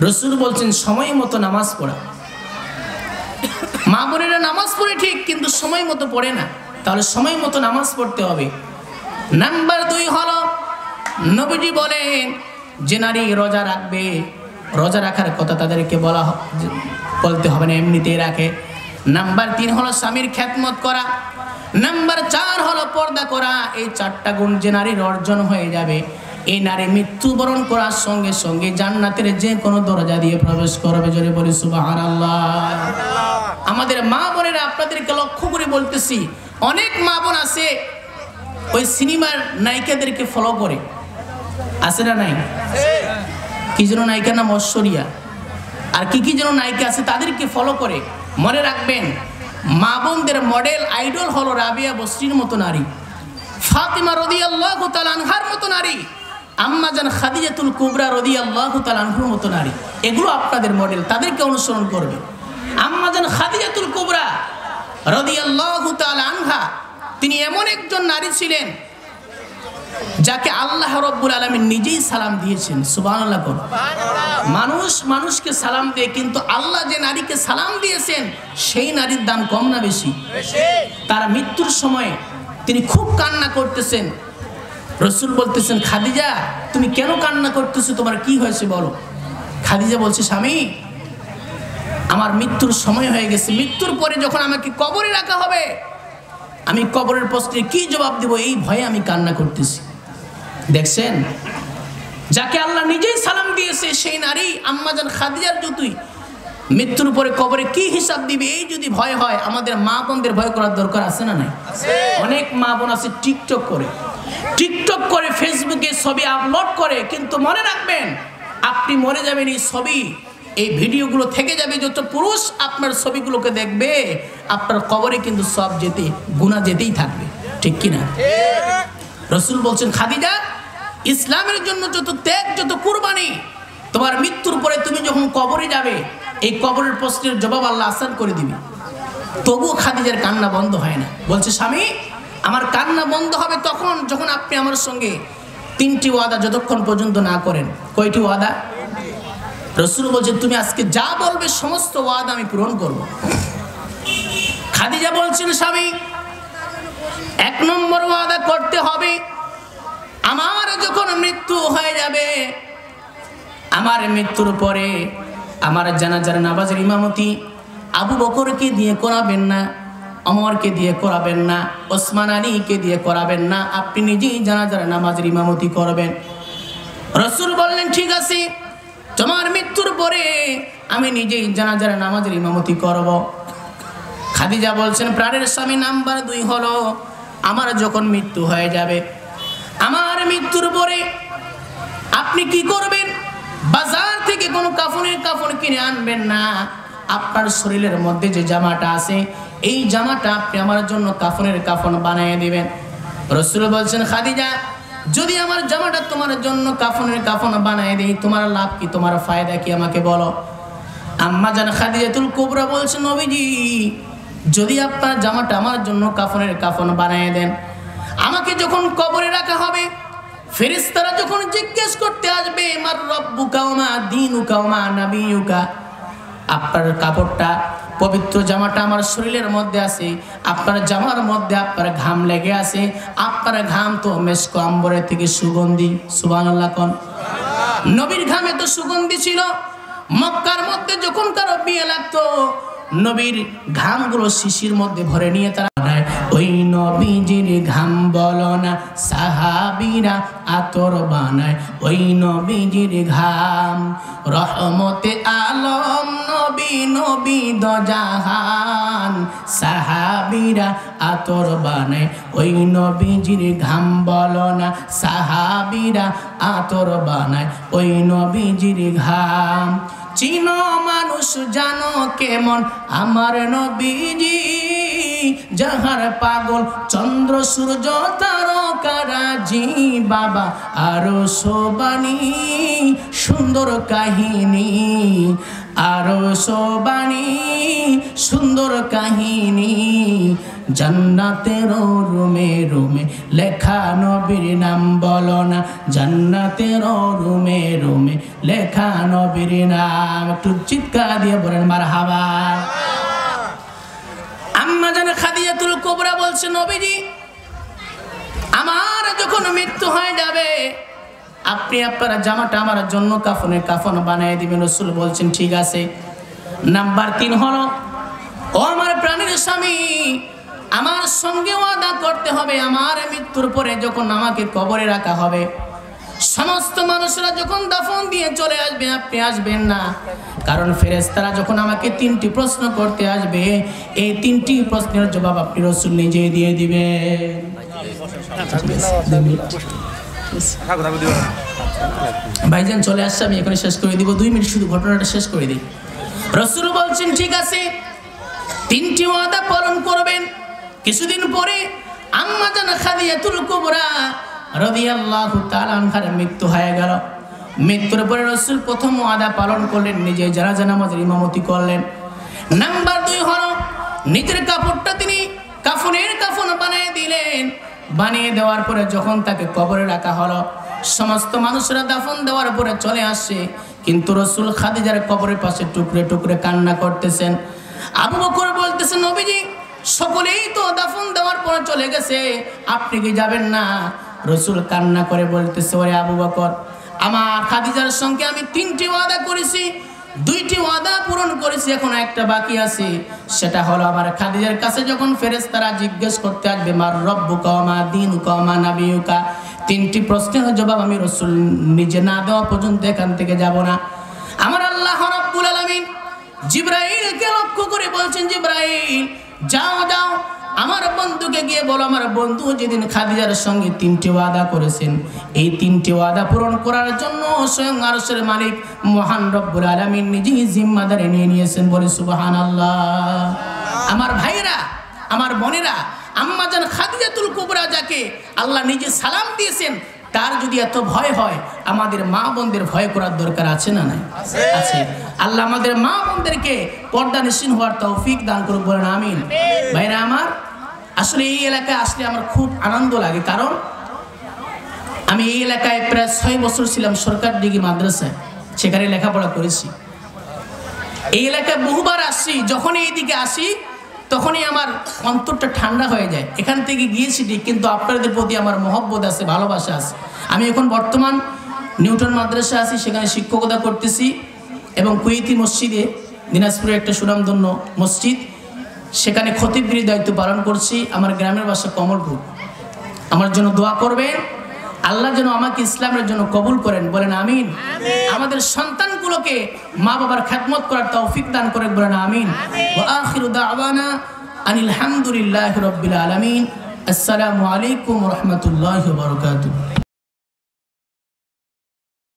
Speaker 1: রাসূল বলছেন সময় মতো নামাজ পড়া। মা বোনেরা নামাজ পড়ে ঠিক, কিন্তু সময় মতো পড়ে না। তাহলে সময় মতো নামাজ পড়তে হবে। নাম্বার 2 হলো, নবীজি বলেন যে নারী রোজা রাখবে, রোজা রাখার কথা তাদেরকে বলতে হবে না, এমনিতেই রাখে। নাম্বার 3 হলো স্বামীর খেদমত করা। নাম্বার 4 হলো পর্দা করা। এই 4টা গুণ যে নারীর অর্জন হয়ে যাবে, এই নারী মৃত্যুবরণ করার সঙ্গে সঙ্গে জান্নাতের যে কোনো দরজা দিয়ে প্রবেশ করবে। জোরে বলি সুবহানাল্লাহ। আমাদের মা বোনেরা আপনাদেরকে লক্ষ্য করে বলতেছি, অনেক মা বোন আছে ওই সিনেমার নায়িকাদেরকে ফলো করে, আছে না নাই? কি যেন নায়িকার নাম ঐশ্বরিয়া, আর কি যেন নায়িকা আছে, তাদেরকে ফলো করে। মনে রাখবেন, মা বোনদের মডেল আইডল হলো রাবিয়া বসরির মতো নারী, ফাতিমা রাদিয়াল্লাহু তাআলা আনহার মতো নারী, আম্মা জান খাদিজাতুল কুবরা রাদিয়াল্লাহু তাআলা আনহার মতো নারী। এগুলো আপনাদের মডেল, তাদেরকে অনুসরণ করবে। আম্মা জান খাদিজাতুল কুবরা রাদিয়াল্লাহু তাআলা আনহা, তিনি এমন একজন নারী ছিলেন যাকে আল্লাহ রাব্বুল আলামিন নিজেই সালাম দিয়েছেন। সুবহানাল্লাহ। মানুষকে সালাম দেয়, কিন্তু আল্লাহ যে নারীকে সালাম দিয়েছেন সেই নারীর দাম কম না বেশি? তার মৃত্যুর সময় তিনি খুব কান্না করতেছেন। রাসূল বলতেছেন, খাদিজা তুমি কেন কান্না করতেছো, তোমার কি হয়েছে বলো? খাদিজা বলছে, স্বামী আমার মৃত্যুর সময় হয়ে গেছে, মৃত্যুর পরে যখন আমাকে কবরে রাখা হবে, আমি কবরের প্রশ্নে কি জবাব দেব, এই ভয়ে আমি কান্না করতেছি। দেখছেন, যাকে আল্লাহ নিজেই সালাম দিয়েছে সেই নারী আম্মাজান খাদিজার যতই মৃত্যুর পরে কবরে কি হিসাব দিবে এই যদি ভয় হয়, আমাদের মা বোনদের ভয় করার দরকার আছে না নাই? অনেক মা বোন আছে টিকটক করে ফেসবুকে ছবি আপলোড করে, কিন্তু মনে রাখবেন আপনি মরে যাবেন, এই ছবি এই ভিডিওগুলো থেকে যাবে। যত পুরুষ আপনার ছবিগুলোকে দেখবে আপনার কবরে কিন্তু সব গুনাহ যেতেই থাকবে, ঠিক কিনা? রাসূল বলছেন, খাদিজা ইসলামের জন্য যত ত্যাগ, যত কুরবানি, তোমার মৃত্যুর পরে তুমি যখন কবরে যাবে এই কবরের প্রশ্নের জবাব আল্লাহ আসান করে দিবে। তবুও খাদিজার কান্না বন্ধ হয় না। বলছে, স্বামী আমার কান্না বন্ধ হবে তখন যখন আপনি আমার সঙ্গে 3টি ওয়াদা যতক্ষণ পর্যন্ত না করেন। কয়টি ওয়াদা? রাসূল বলছে, তুমি আজকে যা বলবে সমস্ত ওয়াদা আমি পূরণ করব। খাদিজা বলছেন, স্বামী 1 নম্বর ওয়াদা করতে হবে, আমার যখন মৃত্যু হয়ে যাবে, আমার মৃত্যুর পরে আমার জানাজার নামাজের ইমামতি আবু বকরকে দিয়ে করাবেন না, ওমরকে দিয়ে করাবেন না, ওসমান আলীকে দিয়ে করাবেন না, আপনি নিজেই জানাজার নামাজের ইমামতি করবেন। রাসূল বললেন, ঠিক আছে, তোমার মৃত্যুর পরে আমি নিজেই জানাজার নামাজের ইমামতি করব। খাদিজা বলছেন, প্রাণের স্বামী নাম্বার 2 হলো, আমার যখন মৃত্যু হয়ে যাবে, আমার মৃত্যুর পরে আপনি কি করবেন? বাজার থেকে কোনো কাফন কিনে আনবেন না, আপনার শরীরের মধ্যে যে জামাটা আছে এই জামাটা আপনি আমার জন্য কাফন বানিয়ে দিবেন। রাসূল বলছেন, খাদিজা যদি আমার জামাটা তোমার জন্য কাফন বানিয়ে দেই, তোমার লাভ কি, তোমার ফায়দা কি আমাকে বলো। আম্মা জান খাদিজাতুল কুবরা বলছেন, নবীজি যদি আপনার জামাটা আমার জন্য কাফন বানিয়ে দেন, আমাকে যখন কবরে রাখা হবে ফেরেশতারা যখন জিজ্ঞেস করতে আসবে, মার রব্বুকা ওয়া মা দীনুকা ওয়া মা নাবিয়ুকা, আপনার কাপড়টা পবিত্র জামাটা আমার শরীরের মধ্যে আছে, আপনার জামার মধ্যে আপনার ঘাম লেগে আছে, আপনার ঘাম তো মেশক আম্বরের থেকে সুগন্ধি। সুবহানাল্লাহ কোন? নবীর ঘামে তো সুগন্ধি ছিল। মক্কার মধ্যে যখন কারো বিয়ে লাগতো নবীর ঘামগুলো শিশির মধ্যে ভরে নিয়ে তারা ওই নবীজির ঘাম বলো না সাহাবীরা আতর বানায়, ওই নবীজির ঘাম রহমতে আলম নবী দজাহান, সাহাবীরা আতর বানায়, ওই নবীজির ঘাম বলো না সাহাবীরা আতর বানায়, ওই নবীজির ঘাম। চিনো মানুষ জানো কেমন আমার নবীজি, যাহার পাগল চন্দ্র সূর্য তারকারাজি, বাবা আরো সোবানি সুন্দর কাহিনী, আরো সোবানি সুন্দর কাহিনী, জান্নাতের রুমে রুমে লেখা নবীর নাম বলো না, জান্নাতের রুমে রুমে লেখা নবীর নাম। একটু চিৎকার দিয়ে বলেন মারহাবা। আম্মা জান খাদিজাতুল কুবরা বলছে, নবীজি আমার যখন মৃত্যু হয়ে যাবে আপনি আপনার জামাটা আমার জন্য কাফন বানিয়ে দিবেন। রাসূল বলছেন, ঠিক আছে। নাম্বার 3 হলো, ও আমার প্রাণের স্বামী আমার সঙ্গে ওয়াদা করতে হবে, আমার মৃত্যুর পরে যখন আমাকে কবরে রাখা হবে সমস্ত মানুষরা যখন দাফন দিয়ে চলে আসবে আপনি আসবেন না, কারণ ফেরেশতারা যখন আমাকে 3টি প্রশ্ন করতে আসবে এই 3টি প্রশ্নের জবাব আপনি রাসূল নিজে দিয়ে দিবেন। ভাইজান চলে আসছে, আমি এখানে শেষ করে দিব, 2 মিনিট শুধু ঘটনাটা শেষ করে দিই। রাসূল বলছেন, ঠিক আছে 3টি ওয়াদা পালন করবেন। কিছুদিন পরে আম্মা জান খাদিজাতুল কুবরা রাদিয়াল্লাহু তাআলা আনহার মৃত্যু হয়ে গেল। মৃত্যুর পরে রাসূল প্রথম ওয়াদা পালন করলেন, নিজে জানাজা নামাজের ইমামতি করলেন। নাম্বার 2 হলো, নিজের কাপড়টা তিনি কাফন বানিয়ে দিলেন। বানিয়ে দেওয়ার পরে যখন তাকে কবরে রাখা হলো সমস্ত মানুষরা দাফন দেওয়ার পরে চলে আসছে, কিন্তু রাসূল খাদিজার কবরের পাশে টুকরে টুকরে কান্না করতেছেন। আবু বকর বলতেছেন, নবীজি সকলেই তো দাফন দেওয়ার পরে চলে গেছে, আপনি কি যাবেন না? রাসূল কান্না করে বলতেছে, ওরে আবু বকর, আমার খাদিজার সঙ্গে আমি 3টি ওয়াদা করেছি, 2টি ওয়াদা পূরণ করেছি, এখন একটা বাকি আছে। সেটা হলো আমার খাদিজার কাছে যখন ফেরেশতারা জিজ্ঞেস করতে আসবে মার রব্বুকা ওয়া মা দীনুকা ওয়া মা নাবিয়ুকা, তিনটি প্রশ্নের জবাব আমি রাসূল নিজে না দেওয়া পর্যন্ত এখান থেকে যাব না। আমার আল্লাহ রাব্বুল আলামিন জিবরাইলকে লক্ষ্য করে বলছেন, জিবরাইল যাও যাও আমার বন্ধুকে গিয়ে বলো, আমার বন্ধু যেদিন খাদিজার সঙ্গে 3টি ওয়াদা করেছেন, এই 3টি ওয়াদা পূরণ করার জন্য স্বয়ং আরশের মালিক মহান রব্বুল আলামিন নিজেই জিম্মাদারি নিয়ে নিয়েছেন। বলে সুবহানাল্লাহ। আমার ভাইরা, আমার বোনেরা, আম্মাজান খাদিজাতুল কুবরা যাকে আল্লাহ নিজে সালাম দিয়েছেন, তার যদি এত ভয় হয়, আমাদের মা বোনদের ভয় করার দরকার আছে না নাই? আছে। আল্লাহ আমাদের মা বোনদেরকে পর্দানিশীন হওয়ার তৌফিক দান করুক, বলেন আমিন। ভাইরা আমার, আসলে এই এলাকায় আসলে আমার খুব আনন্দ লাগে, কারণ আমি এই এলাকায় প্রায় 6 বছর ছিলাম সরকার ডিগ্রি মাদ্রাসায়, সেখানে লেখাপড়া করেছি। এই এলাকায় বহুবার আসছি, যখনই এইদিকে আসি তখনই আমার অন্তরটা ঠান্ডা হয়ে যায়। এখান থেকে গিয়েছি ঠিক, কিন্তু আপনাদের প্রতি আমার মহব্বত আছে, ভালোবাসা আছে। আমি এখন বর্তমান নিউটন মাদ্রাসা আছি, সেখানে শিক্ষকতা করতেছি, এবং কুয়েতি মসজিদে, দিনাজপুরের একটা সুনামধন্য মসজিদ, সেখানে খতিবগিরির দায়িত্ব পালন করছি। আমার গ্রামের বাসা কমলপুর। আমার জন্য দোয়া করবেন, আল্লাহ যেন আমাকে ইসলামের জন্য কবুল করেন, বলেন আমিন। আমাদের সন্তানগুলোকে মা বাবার খেদমত করার তৌফিক দান করেন, বলেন আমিন। ওয়া আখিরু দাওয়ানা আনিল হামদুলিল্লাহি রাব্বিল আলামিন। আসসালামু আলাইকুম ওয়া রাহমাতুল্লাহি ওয়া বারাকাতুহু।